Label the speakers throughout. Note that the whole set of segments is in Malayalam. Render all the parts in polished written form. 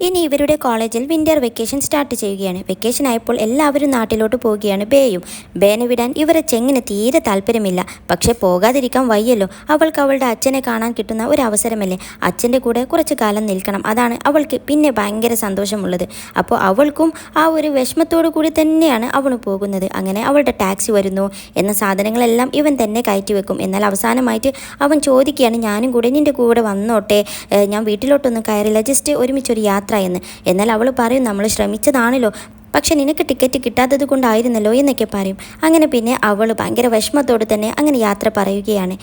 Speaker 1: ഇനി ഇവരുടെ കോളേജിൽ വിൻ്റർ വെക്കേഷൻ സ്റ്റാർട്ട് ചെയ്യുകയാണ്. വെക്കേഷൻ ആയപ്പോൾ എല്ലാവരും നാട്ടിലോട്ട് പോവുകയാണ്. ബേനെ വിടാൻ ഇവരെ ചെങ്ങിന് തീരെ താല്പര്യമില്ല. പക്ഷേ പോകാതിരിക്കാൻ വയ്യല്ലോ. അവൾക്ക് അവളുടെ അച്ഛനെ കാണാൻ കിട്ടുന്ന ഒരു അവസരമല്ലേ. അച്ഛൻ്റെ കൂടെ കുറച്ച് കാലം നിൽക്കണം. അതാണ് അവൾക്ക് പിന്നെ ഭയങ്കര സന്തോഷമുള്ളത്. അപ്പോൾ അവൾക്കും ആ ഒരു വിഷമത്തോടു കൂടി തന്നെയാണ് അവൾ പോകുന്നത്. അങ്ങനെ അവളുടെ ടാക്സി വരുന്നു. എന്ന സാധനങ്ങളെല്ലാം ഇവൻ തന്നെ കയറ്റി വെക്കും. എന്നാൽ അവസാനമായിട്ട് അവൻ ചോദിക്കുകയാണ്, ഞാനും കൂടെ നിൻ്റെ കൂടെ വന്നോട്ടെ, ഞാൻ വീട്ടിലോട്ടൊന്നും കയറില്ല, ജസ്റ്റ് ഒരുമിച്ചൊരു യാത്ര എന്ന്. എന്നാൽ അവൾ പറയും, നമ്മൾ ശ്രമിച്ചതാണല്ലോ, പക്ഷെ നിനക്ക് ടിക്കറ്റ് കിട്ടാത്തത് കൊണ്ടായിരുന്നല്ലോ എന്നൊക്കെ പറയും. അങ്ങനെ പിന്നെ അവൾ ഭയങ്കര വിഷമത്തോട് തന്നെ അങ്ങനെ യാത്ര പറയുകയാണ്.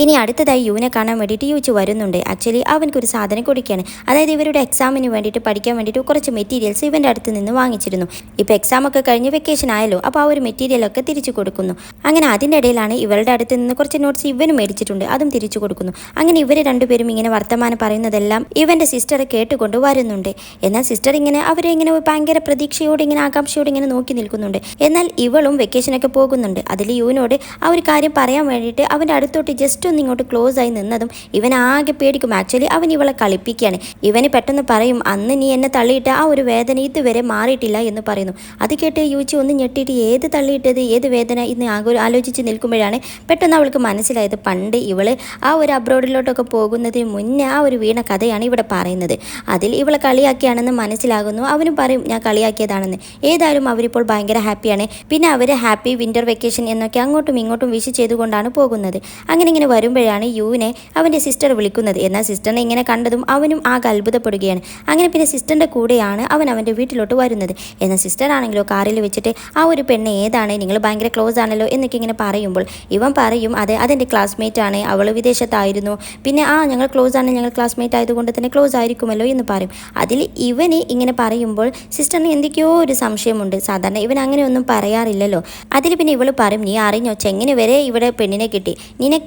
Speaker 1: ഇനി അടുത്തതായി യുവിനെ കാണാൻ വേണ്ടിയിട്ട് യുവിച്ച് വരുന്നുണ്ട്. ആക്ച്വലി അവനക്കൊരു സാധനം കൊടുക്കുകയാണ്. അതായത് ഇവരുടെ എക്സാമിന് വേണ്ടിയിട്ട് പഠിക്കാൻ വേണ്ടിയിട്ട് കുറച്ച് മെറ്റീരിയൽസ് ഇവൻ്റെ അടുത്ത് നിന്ന് വാങ്ങിച്ചിരുന്നു. ഇപ്പോൾ എക്സാമൊക്കെ കഴിഞ്ഞ് വെക്കേഷൻ ആയല്ലോ, അപ്പോൾ ആ ഒരു മെറ്റീരിയലൊക്കെ തിരിച്ചു കൊടുക്കുന്നു. അങ്ങനെ അതിൻ്റെ ഇടയിലാണ് ഇവളുടെ അടുത്ത് നിന്ന് കുറച്ച് നോട്ട്സ് ഇവനും മേടിച്ചിട്ടുണ്ട്, അതും തിരിച്ചു കൊടുക്കുന്നു. അങ്ങനെ ഇവർ രണ്ടുപേരും ഇങ്ങനെ വർത്തമാനം പറയുന്നതെല്ലാം ഇവൻ്റെ സിസ്റ്റർ കേട്ടുകൊണ്ട് വരുന്നുണ്ട്. എന്നാൽ സിസ്റ്റർ ഇങ്ങനെ അവരെ ഇങ്ങനെ ഭയങ്കര പ്രതീക്ഷയോടെ ഇങ്ങനെ ആകാംക്ഷയോടെ ഇങ്ങനെ നോക്കി നിൽക്കുന്നുണ്ട്. എന്നാൽ ഇവളും വെക്കേഷനൊക്കെ പോകുന്നുണ്ട്. അതിൽ യുവിനോട് ആ ഒരു കാര്യം പറയാൻ വേണ്ടിയിട്ട് അവൻ്റെ അടുത്തോട്ട് ജസ്റ്റ് ഒന്ന് ഇങ്ങോട്ട് ക്ലോസ് ആയി നിന്നതും ഇവൻ ആകെ പേടിക്കും. ആക്ച്വലി അവൻ ഇവളെ കളിപ്പിക്കുകയാണ്. ഇവന് പെട്ടെന്ന് പറയും, അന്ന് നീ എന്നെ തള്ളിയിട്ട് ആ ഒരു വേദന ഇതുവരെ മാറിയിട്ടില്ല എന്ന് പറയുന്നു. അത് കേട്ട് യുവിച്ച് ഒന്ന് ഞെട്ടിയിട്ട് ഏത് തള്ളിയിട്ടത്, ഏത് വേദന ഇന്ന് ആലോചിച്ച് നിൽക്കുമ്പോഴാണ് പെട്ടെന്ന് അവൾക്ക് മനസ്സിലായത്, പണ്ട് ഇവള് ആ ഒരു അബ്രോഡിലോട്ടൊക്കെ പോകുന്നതിന് മുന്നേ ആ ഒരു വീണ കഥയാണ് ഇവിടെ പറയുന്നത്. അതിൽ ഇവളെ കളിയാക്കിയാണെന്ന് മനസ്സിലാകുന്നു. അവനും പറയും, ഞാൻ കളിയാക്കിയതാണെന്ന്. ഏതായാലും അവരിപ്പോൾ ഭയങ്കര ഹാപ്പിയാണ്. പിന്നെ അവർ ഹാപ്പി വിൻ്റർ വെക്കേഷൻ എന്നൊക്കെ അങ്ങോട്ടും ഇങ്ങോട്ടും വിഷ് ചെയ്തുകൊണ്ടാണ് പോകുന്നത്. അങ്ങനെ ഇങ്ങനെ വരുമ്പോഴാണ് യുവിനെ അവൻ്റെ സിസ്റ്റർ വിളിക്കുന്നത്. എന്നാൽ സിസ്റ്ററിനെ ഇങ്ങനെ കണ്ടതും അവനും ആകെ അത്ഭുതപ്പെടുകയാണ്. അങ്ങനെ പിന്നെ സിസ്റ്ററിൻ്റെ കൂടെയാണ് അവൻ അവൻ്റെ വീട്ടിലോട്ട് വരുന്നത്. എന്നാൽ സിസ്റ്റർ ആണെങ്കിലോ കാറിൽ വെച്ചിട്ട് ആ ഒരു പെണ്ണ് ഏതാണ്, നിങ്ങൾ ഭയങ്കര ക്ലോസ് ആണല്ലോ എന്നൊക്കെ ഇങ്ങനെ പറയുമ്പോൾ ഇവൻ പറയും, അതെൻ്റെ ക്ലാസ്മേറ്റ് ആണ്, അവൾ വിദേശത്തായിരുന്നു, പിന്നെ ഞങ്ങൾ ക്ലോസ് ആണ്, ഞങ്ങൾ ക്ലാസ്മേറ്റ് ആയതുകൊണ്ട് തന്നെ ക്ലോസ് ആയിരിക്കുമല്ലോ എന്ന് പറയും. അതിൽ ഇവന് ഇങ്ങനെ പറയുമ്പോൾ സിസ്റ്ററിന് എന്തൊക്കെയോ ഒരു സംശയമുണ്ട്. സാധാരണ ഇവൻ അങ്ങനെയൊന്നും പറയാറില്ലല്ലോ. അതിൽ പിന്നെ ഇവൾ പറയും, നീ അറിഞ്ഞോ, ചെങ്ങനെ വരെ ഇവിടെ പെണ്ണിനെ കിട്ടി,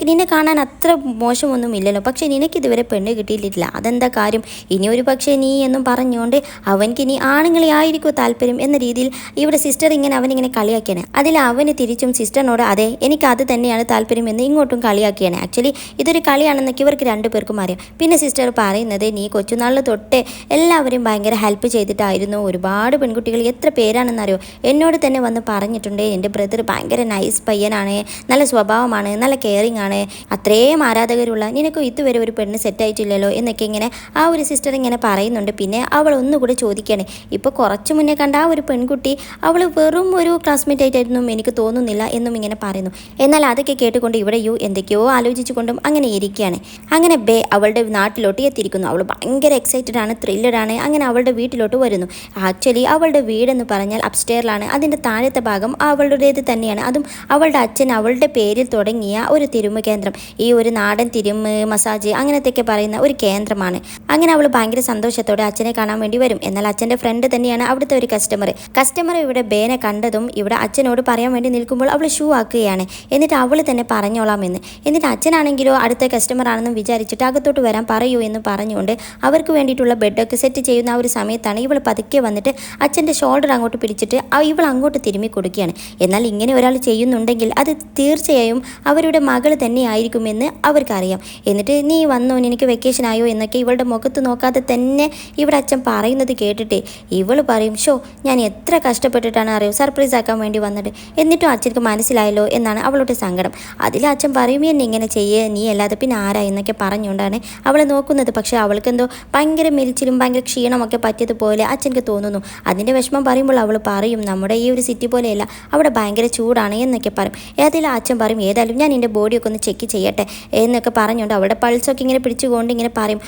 Speaker 1: നിന്നെ കാണാൻ അത്ര മോശമൊന്നും ഇല്ലല്ലോ, പക്ഷേ നിനക്ക് ഇതുവരെ പെണ്ണ് കിട്ടിയിട്ടില്ല, അതെന്താ കാര്യം, ഇനി ഒരു പക്ഷേ നീ എന്നും പറഞ്ഞുകൊണ്ട് അവൻക്ക് ഇനി ആണുങ്ങളെ ആയിരിക്കും താല്പര്യം എന്ന രീതിയിൽ ഇവിടെ സിസ്റ്റർ ഇങ്ങനെ അവനിങ്ങനെ കളിയാക്കിയാണ്. അതിൽ അവന് തിരിച്ചും സിസ്റ്ററിനോട് അതെ എനിക്ക് അത് തന്നെയാണ് താല്പര്യം എന്ന് ഇങ്ങോട്ടും കളിയാക്കിയാണ്. ആക്ച്വലി ഇതൊരു കളിയാണെന്നൊക്കെ ഇവർക്ക് രണ്ടുപേർക്കും അറിയാം. പിന്നെ സിസ്റ്റർ പറയുന്നത്, നീ കൊച്ചുനാളിൽ തൊട്ടേ എല്ലാവരെയും ഭയങ്കര ഹെൽപ്പ് ചെയ്തിട്ടായിരുന്നു, ഒരുപാട് പെൺകുട്ടികൾ എത്ര പേരാണെന്നറിയോ എന്നോട് തന്നെ വന്ന് പറഞ്ഞിട്ടുണ്ട്, എൻ്റെ ബ്രദർ ഭയങ്കര നൈസ് പയ്യനാണ്, നല്ല സ്വഭാവമാണ്, നല്ല കെയറിങ് ആണ്, അത്രയും ആരാധകരുള്ള നിനക്ക് ഇതുവരെ ഒരു പെണ്ണ് സെറ്റായിട്ടില്ലല്ലോ എന്നൊക്കെ ഇങ്ങനെ ആ ഒരു സിസ്റ്റർ ഇങ്ങനെ പറയുന്നുണ്ട്. പിന്നെ അവൾ ഒന്നുകൂടെ ചോദിക്കുകയാണ്, ഇപ്പോൾ കുറച്ച് മുന്നേ കണ്ട ആ ഒരു പെൺകുട്ടി അവൾ വെറും ഒരു ക്ലാസ്മേറ്റ് ആയിട്ടായിരുന്നു എനിക്ക് തോന്നുന്നില്ല എന്നും ഇങ്ങനെ പറയുന്നു. എന്നാൽ അതൊക്കെ കേട്ടുകൊണ്ട് ഇവിടെ എന്തൊക്കെയോ ആലോചിച്ചുകൊണ്ടും അങ്ങനെ ഇരിക്കുകയാണ്. അങ്ങനെ ബേ അവളുടെ നാട്ടിലോട്ട് എത്തിയിരിക്കുന്നു. അവൾ ഭയങ്കര എക്സൈറ്റഡ് ആണ്, ത്രില്ലഡ് ആണ്. അങ്ങനെ അവളുടെ വീട്ടിലോട്ട് വരുന്നു. ആക്ച്വലി അവളുടെ വീടെന്ന് പറഞ്ഞാൽ അപ്സ്റ്റെയറിലാണ്. അതിൻ്റെ താഴത്തെ ഭാഗം അവളുടേത് തന്നെയാണ്. അതും അവളുടെ അച്ഛൻ അവളുടെ പേരിൽ തുടങ്ങിയ ഒരു തിരുമ കേന്ദ്രം, ഈ ഒരു നാടൻ തിരുമ് മസാജ് അങ്ങനത്തെയൊക്കെ പറയുന്ന ഒരു കേന്ദ്രമാണ്. അങ്ങനെ അവൾ ഭയങ്കര സന്തോഷത്തോടെ അച്ഛനെ കാണാൻ വേണ്ടി വരും. എന്നാൽ അച്ഛൻ്റെ ഫ്രണ്ട് തന്നെയാണ് അവിടുത്തെ ഒരു കസ്റ്റമർ ഇവിടെ ബേനെ കണ്ടതും ഇവിടെ അച്ഛനോട് പറയാൻ വേണ്ടി നിൽക്കുമ്പോൾ അവൾ ഷൂ ആക്കുകയാണ്. എന്നിട്ട് അവൾ തന്നെ പറഞ്ഞോളാം എന്ന്. എന്നിട്ട് അച്ഛനാണെങ്കിലോ അടുത്ത കസ്റ്റമർ ആണെന്നും വിചാരിച്ചിട്ട് അകത്തോട്ട് വരാൻ പറയൂ എന്ന് പറഞ്ഞുകൊണ്ട് അവർക്ക് വേണ്ടിയിട്ടുള്ള ബെഡൊക്കെ സെറ്റ് ചെയ്യുന്ന ആ ഒരു സമയത്താണ് ഇവൾ പതുക്കെ വന്നിട്ട് അച്ഛൻ്റെ ഷോൾഡർ അങ്ങോട്ട് പിടിച്ചിട്ട് ഇവൾ അങ്ങോട്ട് തിരുമ്മി കൊടുക്കുകയാണ്. എന്നാൽ ഇങ്ങനെ ഒരാൾ ചെയ്യുന്നുണ്ടെങ്കിൽ അത് തീർച്ചയായും അവരുടെ മകൾ തന്നെ ആയിരിക്കുമെന്ന് അവർക്കറിയാം. എന്നിട്ട് നീ വന്നോ, നിനക്ക് വെക്കേഷൻ ആയോ എന്നൊക്കെ ഇവളുടെ മുഖത്ത് നോക്കാതെ തന്നെ ഇവിടെ അച്ഛൻ പറയുന്നത് കേട്ടിട്ട് ഇവൾ പറയും, ഷോ ഞാൻ എത്ര കഷ്ടപ്പെട്ടിട്ടാണ് അറിയോ സർപ്രൈസ് ആക്കാൻ വേണ്ടി വന്നത്, എന്നിട്ടും അച്ഛനക്ക് മനസ്സിലായല്ലോ എന്നാണ് അവളുടെ സങ്കടം. അതിൽ അച്ഛൻ പറയും, എന്നെ ഇങ്ങനെ ചെയ്യേ, നീ അല്ലാതെ പിന്നെ ആരാ എന്നൊക്കെ പറഞ്ഞുകൊണ്ടാണ് അവളെ നോക്കുന്നത്. പക്ഷേ അവൾക്കെന്തോ ഭയങ്കര മെലിച്ചിലും ഭയങ്കര ക്ഷീണമൊക്കെ പറ്റിയതുപോലെ അച്ഛനക്ക് തോന്നുന്നു. അതിൻ്റെ വിഷമം പറയുമ്പോൾ അവൾ പറയും, നമ്മുടെ ഈ ഒരു സിറ്റി പോലെയല്ല, അവിടെ ഭയങ്കര ചൂടാണ് എന്നൊക്കെ പറയും. ഏതായാലും അച്ഛൻ പറയും, ഏതായാലും ഞാൻ നിൻ്റെ ബോഡിയൊക്കെ ഒന്ന് ചെക്ക് ചെയ്യട്ടെ എന്നൊക്കെ പറഞ്ഞുകൊണ്ട് അവളുടെ പൾസൊക്കെ ഇങ്ങനെ പിടിച്ചുകൊണ്ട് ഇങ്ങനെ പറയും,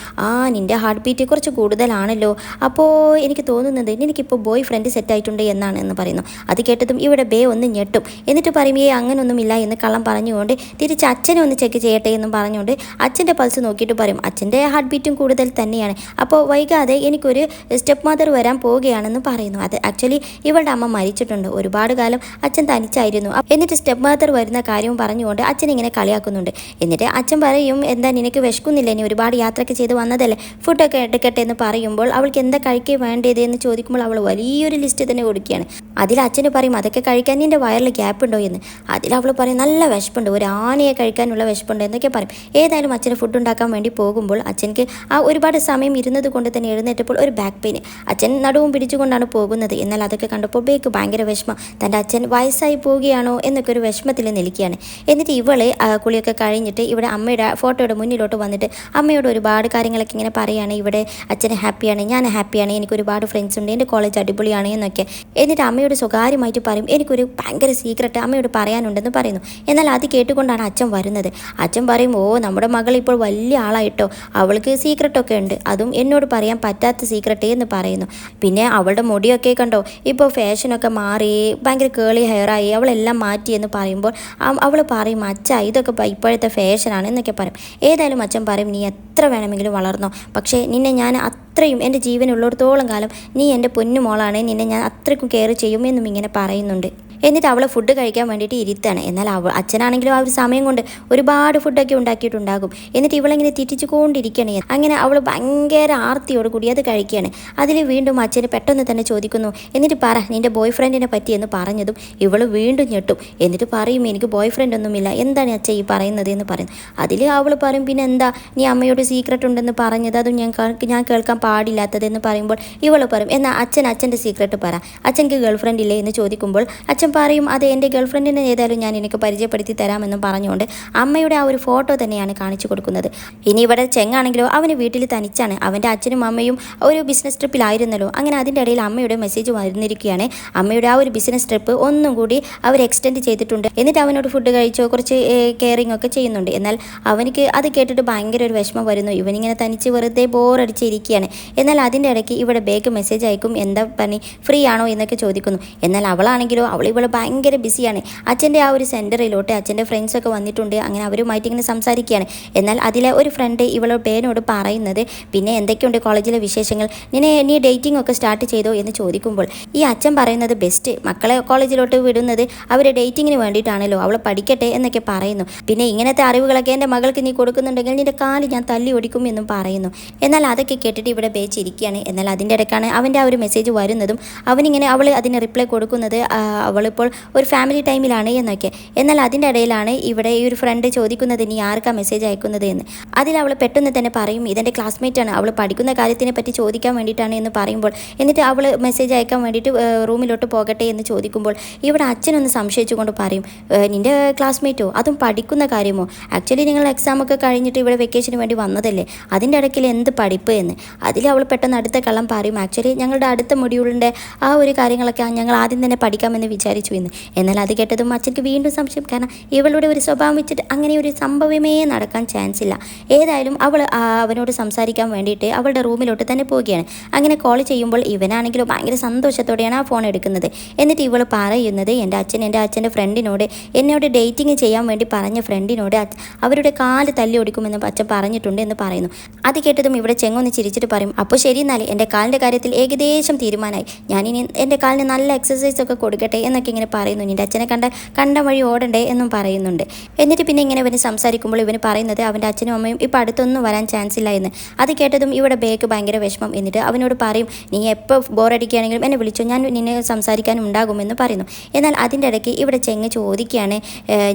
Speaker 1: നിൻ്റെ ഹാർട്ട് ബീറ്റ് കുറച്ച് കൂടുതലാണല്ലോ, അപ്പോൾ എനിക്ക് തോന്നുന്നത് എനിക്കിപ്പോൾ ബോയ് ഫ്രണ്ട് സെറ്റായിട്ടുണ്ട് എന്നാണ് എന്ന് പറയുന്നു. അത് കേട്ടതും ഇവിടെ ബേ ഒന്ന് ഞെട്ടും. എന്നിട്ട് പറയും, അങ്ങനൊന്നുമില്ല എന്ന് കള്ളം പറഞ്ഞുകൊണ്ട് തിരിച്ച് അച്ഛനെ ഒന്ന് ചെക്ക് ചെയ്യട്ടെ എന്നും പറഞ്ഞുകൊണ്ട് അച്ഛൻ്റെ പൾസ് നോക്കിയിട്ട് പറയും, അച്ഛൻ്റെ ഹാർട്ട് ബീറ്റും കൂടുതൽ തന്നെയാണ്, അപ്പോൾ വൈകാതെ എനിക്കൊരു സ്റ്റെപ്പ് മദർ വരാൻ പോവുകയാണെന്ന് പറയുന്നു. അത് ആക്ച്വലി ഇവളുടെ അമ്മ മരിച്ചിട്ടുണ്ട്, ഒരുപാട് കാലം അച്ഛൻ തനിച്ചായിരുന്നു. എന്നിട്ട് സ്റ്റെപ്പ് മദർ വരുന്ന കാര്യവും പറഞ്ഞുകൊണ്ട് അച്ഛൻ ഇങ്ങനെ കളിയാക്കുന്നുണ്ട്. എന്നിട്ട് അച്ഛൻ പറയും, എന്താ നിനക്ക് വിശക്കുന്നില്ല, ഇനി ഒരുപാട് യാത്രയൊക്കെ ചെയ്ത് വന്നതല്ലേ, ഫുഡൊക്കെ എടുക്കട്ടെ എന്ന് പറയുമ്പോൾ അവൾക്ക് എന്താ കഴിക്കുക വേണ്ടത് എന്ന് ചോദിക്കുമ്പോൾ അവൾ വലിയൊരു ലിസ്റ്റ് തന്നെ കൊടുക്കുകയാണ്. അതിൽ അച്ഛന് പറയും അതൊക്കെ കഴിക്കാൻ നിൻ്റെ വയറിൽ ഗ്യാപ്പ് ഉണ്ടോ എന്ന്. അതിൽ അവൾ പറയും നല്ല വിശപ്പുണ്ട്, ഒരു ആനയെ കഴിക്കാനുള്ള വിശപ്പുണ്ട് എന്നൊക്കെ പറയും. ഏതായാലും അച്ഛന് ഫുഡ് ഉണ്ടാക്കാൻ വേണ്ടി പോകുമ്പോൾ അച്ഛനക്ക് ആ ഒരുപാട് സമയം ഇരുന്നത് കൊണ്ട് തന്നെ എഴുന്നേറ്റപ്പോൾ ഒരു ബാക്ക് പെയിൻ. അച്ഛൻ നടുവും പിടിച്ചുകൊണ്ടാണ് പോകുന്നത്. എന്നാൽ അതൊക്കെ കണ്ടപ്പോൾ ബേക്ക് ഭയങ്കര വിഷമം. തൻ്റെ അച്ഛൻ വയസ്സായി പോവുകയാണോ എന്നൊക്കെ ഒരു വിഷമത്തിൽ നിൽക്കുകയാണ്. എന്നിട്ട് ഇവള് കുളിയൊക്കെ കഴിഞ്ഞിട്ട് ഇവിടെ അമ്മയുടെ ഫോട്ടോയുടെ മുന്നിലോട്ട് വന്നിട്ട് അമ്മയോട് ഒരുപാട് കാര്യങ്ങളൊക്കെ ഇങ്ങനെ പറയുകയാണ്. ഇവിടെ അച്ഛൻ ഹാപ്പിയാണ്, ഞാൻ ഹാപ്പിയാണ്, എനിക്ക് ഒരുപാട് ഫ്രണ്ട്സ് ഉണ്ട്, എൻ്റെ കോളേജ് അടിപൊളിയാണ് എന്നൊക്കെ. എന്നിട്ട് അമ്മയോട് സ്വകാര്യമായിട്ട് പറയും എനിക്കൊരു ഭയങ്കര സീക്രട്ട് അമ്മയോട് പറയാനുണ്ടെന്ന് പറയുന്നു. എന്നാൽ അത് കേട്ടുകൊണ്ടാണ് അച്ഛൻ വരുന്നത്. അച്ഛൻ പറയും ഓ നമ്മുടെ മകൾ ഇപ്പോൾ വലിയ ആളായിട്ടോ, അവൾക്ക് സീക്രട്ടൊക്കെ ഉണ്ട്, അതും എന്നോട് പറയാൻ പറ്റാത്ത സീക്രട്ട് എന്ന് പറയുന്നു. പിന്നെ അവളുടെ മുടിയൊക്കെ കണ്ടോ ഇപ്പോൾ ഫാഷനൊക്കെ മാറി ഭയങ്കര കേളി ഹെയറായി, അവളെല്ലാം മാറ്റി എന്ന് പറയുമ്പോൾ അവൾ പറയും അച്ഛ ഇതൊക്കെ ഇപ്പോഴത്തെ ഫാഷനാണ് എന്നൊക്കെ പറയും. ഏതായാലും അച്ഛൻ പറയും നീ എത്ര വേണമെങ്കിലും വളർന്നോ, പക്ഷേ നിന്നെ ഞാൻ അത്രയും എൻ്റെ ജീവനുള്ളിടത്തോളം കാലം നീ എൻ്റെ പൊന്നുമോളാണ്, നിന്നെ ഞാൻ അത്രയ്ക്കും കെയർ ചെയ്യുമെന്നും ഇങ്ങനെ പറയുന്നുണ്ട്. എന്നിട്ട് അവളെ ഫുഡ് കഴിക്കാൻ വേണ്ടിയിട്ട് ഇരുത്താണ്. എന്നാൽ അച്ഛനാണെങ്കിലും ആ ഒരു സമയം കൊണ്ട് ഒരുപാട് ഫുഡൊക്കെ ഉണ്ടാക്കിയിട്ടുണ്ടാകും. എന്നിട്ട് ഇവളിങ്ങനെ തിരിച്ചുകൊണ്ടിരിക്കുകയാണ്. അങ്ങനെ അവൾ ഭയങ്കര ആർത്തിയോട് കൂടി അത് കഴിക്കുകയാണ്. അതിൽ വീണ്ടും അച്ഛന് പെട്ടെന്ന് തന്നെ ചോദിക്കുന്നു എന്നിട്ട് പറ നിൻ്റെ ബോയ് ഫ്രണ്ടിനെ പറ്റിയെന്ന് പറഞ്ഞതും ഇവൾ വീണ്ടും ഞെട്ടും. എന്നിട്ട് പറയും എനിക്ക് ബോയ് ഫ്രണ്ട് ഒന്നുമില്ല, എന്താണ് അച്ഛൻ ഈ പറയുന്നത് എന്ന് പറയും. അതിൽ അവൾ പറയും പിന്നെ എന്താ നീ അമ്മയോട് സീക്രട്ട് ഉണ്ടെന്ന് പറഞ്ഞത്, അതും ഞാൻ കേൾക്കാൻ പാടില്ലാത്തതെന്ന് പറയുമ്പോൾ ഇവൾ പറയും എന്നാൽ അച്ഛൻ്റെ സീക്രട്ട് പറ, അച്ഛനക്ക് ഗേൾ ഫ്രണ്ട് ഇല്ലേ എന്ന് ചോദിക്കുമ്പോൾ അച്ഛൻ പറയും അത് എൻ്റെ ഗേൾ ഫ്രണ്ടിനെ ഏതായാലും ഞാൻ എനിക്ക് പരിചയപ്പെടുത്തി തരാമെന്നും പറഞ്ഞുകൊണ്ട് അമ്മയുടെ ആ ഒരു ഫോട്ടോ തന്നെയാണ് കാണിച്ചു കൊടുക്കുന്നത്. ഇനി ഇവിടെ ചെങ്ങാണെങ്കിലോ അവന് വീട്ടിൽ തനിച്ചാണ്, അവൻ്റെ അച്ഛനും അമ്മയും ഒരു ബിസിനസ് ട്രിപ്പിലായിരുന്നല്ലോ. അങ്ങനെ അതിൻ്റെ ഇടയിൽ അമ്മയുടെ മെസ്സേജ് വന്നിരിക്കുകയാണ്. അമ്മയുടെ ആ ഒരു ബിസിനസ് ട്രിപ്പ് ഒന്നും കൂടി അവർ എക്സ്റ്റെൻഡ് ചെയ്തിട്ടുണ്ട്. എന്നിട്ട് അവനോട് ഫുഡ് കഴിച്ചോ കുറച്ച് കെയറിങ് ഒക്കെ ചെയ്യുന്നുണ്ട്. എന്നാൽ അവനിക്ക് അത് കേട്ടിട്ട് ഭയങ്കര ഒരു വിഷമം വരുന്നു. ഇവനിങ്ങനെ തനിച്ച് വെറുതെ ബോറടിച്ചിരിക്കുകയാണ്. എന്നാൽ അതിൻ്റെ ഇടയ്ക്ക് ഇവിടെ ബേക്ക് മെസ്സേജ് അയക്കും എന്താ പണി ഫ്രീ ആണോ എന്നൊക്കെ ചോദിക്കുന്നു. എന്നാൽ അവളാണെങ്കിലോ ഇവൾ ഭയങ്കര ബിസിയാണ്. അച്ഛൻ്റെ ആ ഒരു സെൻറ്ററിലോട്ട് അച്ഛൻ്റെ ഫ്രണ്ട്സൊക്കെ വന്നിട്ടുണ്ട്. അങ്ങനെ അവരുമായിട്ട് ഇങ്ങനെ സംസാരിക്കുകയാണ്. എന്നാൽ അതിലെ ഒരു ഫ്രണ്ട് ഇവളോട് പേനോട് പറയുന്നത് പിന്നെ എന്തൊക്കെയുണ്ട് കോളേജിലെ വിശേഷങ്ങൾ, നീ ഡേറ്റിംഗ് ഒക്കെ സ്റ്റാർട്ട് ചെയ്തോ എന്ന് ചോദിക്കുമ്പോൾ ഈ അച്ഛൻ പറയുന്നത് ബെസ്റ്റ് മക്കളെ കോളേജിലോട്ട് വിടുന്നത് അവർ ഡേറ്റിങ്ങിന് വേണ്ടിയിട്ടാണല്ലോ, അവൾ പഠിക്കട്ടെ എന്നൊക്കെ പറയുന്നു. പിന്നെ ഇങ്ങനത്തെ അറിവുകളൊക്കെ എൻ്റെ മകൾക്ക് നീ കൊടുക്കുന്നുണ്ടെങ്കിൽ നിൻ്റെ കാല് ഞാൻ തല്ലി ഒടിക്കും എന്നും പറയുന്നു. എന്നാൽ അതൊക്കെ കേട്ടിട്ട് ഇവിടെ ബേച്ചിരിക്കുകയാണ്. എന്നാൽ അതിൻ്റെ ഇടയ്ക്കാണ് അവൻ്റെ ആ ഒരു മെസ്സേജ് വരുന്നതും അവനിങ്ങനെ അവൾ അതിന് റിപ്ലൈ കൊടുക്കുന്നത് അവളിപ്പോൾ ഒരു ഫാമിലി ടൈമിലാണ് എന്നൊക്കെ. എന്നാൽ അതിൻ്റെ ഇടയിലാണ് ഇവിടെ ഈ ഒരു ഫ്രണ്ട് ചോദിക്കുന്നത് നീ ആർക്കാ മെസ്സേജ് അയക്കുന്നത് എന്ന്. അതിൽ അവൾ പെട്ടെന്ന് തന്നെ പറയും ഇതെൻ്റെ ക്ലാസ്മേറ്റാണ്, അവൾ പഠിക്കുന്ന കാര്യത്തിനെ പറ്റി ചോദിക്കാൻ വേണ്ടിയിട്ടാണ് എന്ന് പറയുമ്പോൾ എന്നിട്ട് അവൾ മെസ്സേജ് അയക്കാൻ വേണ്ടിയിട്ട് റൂമിലോട്ട് പോകട്ടെ എന്ന് ചോദിക്കുമ്പോൾ ഇവിടെ അച്ഛനൊന്ന് സംശയിച്ചുകൊണ്ട് പറയും നിൻ്റെ ക്ലാസ്മേറ്റോ, അതും പഠിക്കുന്ന കാര്യമോ, ആക്ച്വലി നിങ്ങൾ എക്സാമൊക്കെ കഴിഞ്ഞിട്ട് ഇവിടെ വെക്കേഷന് വേണ്ടി വന്നതല്ലേ, അതിൻ്റെ ഇടയ്ക്കിൽ എന്ത് പഠിപ്പ് എന്ന്. അതിൽ അവൾ പെട്ടെന്ന് അടുത്ത കള്ളം പറയും ആക്ച്വലി ഞങ്ങളുടെ അടുത്ത മൊഡ്യൂളിൻ്റെ ആ ഒരു കാര്യങ്ങളൊക്കെ ഞങ്ങൾ ആദ്യം തന്നെ പഠിക്കാമെന്ന് വിചാരിച്ചു എന്ന്. എന്നാൽ അത് കേട്ടതും അച്ഛനക്ക് വീണ്ടും സംശയം, കാരണം ഇവളുടെ ഒരു സ്വഭാവം വെച്ചിട്ട് അങ്ങനെ ഒരു സംഭവമേ നടക്കാൻ ചാൻസ് ഇല്ല. ഏതായാലും അവൾ അവനോട് സംസാരിക്കാൻ വേണ്ടിയിട്ട് അവളുടെ റൂമിലോട്ട് തന്നെ പോവുകയാണ്. അങ്ങനെ കോൾ ചെയ്യുമ്പോൾ ഇവനാണെങ്കിലും ഭയങ്കര സന്തോഷത്തോടെയാണ് ആ ഫോൺ എടുക്കുന്നത്. എന്നിട്ട് ഇവൾ പറയുന്നത് എൻ്റെ അച്ഛൻ്റെ ഫ്രണ്ടിനോട് എന്നോട് ഡേറ്റിംഗ് ചെയ്യാൻ വേണ്ടി പറഞ്ഞ ഫ്രണ്ടിനോട് അവരുടെ കാല് തല്ലി ഒടിക്കുമെന്ന് അച്ഛൻ പറഞ്ഞിട്ടുണ്ട് എന്ന് പറയുന്നു. അത് കേട്ടതും ഇവിടെ ചെങ്ങൊന്ന് ചിരിച്ചിട്ട് പറയും അപ്പോൾ ശരി എന്നാൽ എൻ്റെ കാലിൻ്റെ കാര്യത്തിൽ ഏകദേശം തീരുമാനമായി, ഞാനിനി എൻ്റെ കാലിന് നല്ല എക്സസൈസ് ഒക്കെ കൊടുക്കട്ടെ എന്നൊക്കെ ഇങ്ങനെ പറയുന്നു. നിൻ്റെ അച്ഛനെ കണ്ട വഴി ഓടണ്ടേ എന്നും പറയുന്നുണ്ട്. എന്നിട്ട് പിന്നെ ഇങ്ങനെ ഇവന് സംസാരിക്കുമ്പോൾ ഇവന് പറയുന്നത് അവൻ്റെ അച്ഛനും അമ്മയും ഇപ്പോൾ അടുത്തൊന്നും വരാൻ ചാൻസ് ഇല്ല എന്ന്. അത് കേട്ടതും ഇവിടെ ബേക്ക് ഭയങ്കര വിഷമം. എന്നിട്ട് അവനോട് പറയും നീ എപ്പോൾ ബോറടിക്കുകയാണെങ്കിലും എന്നെ വിളിച്ചോ, ഞാൻ നിന്നെ സംസാരിക്കാനും ഉണ്ടാകുമെന്ന് പറയുന്നു. എന്നാൽ അതിൻ്റെ ഇടയ്ക്ക് ഇവിടെ ചെങ്ങ് ചോദിക്കുകയാണ്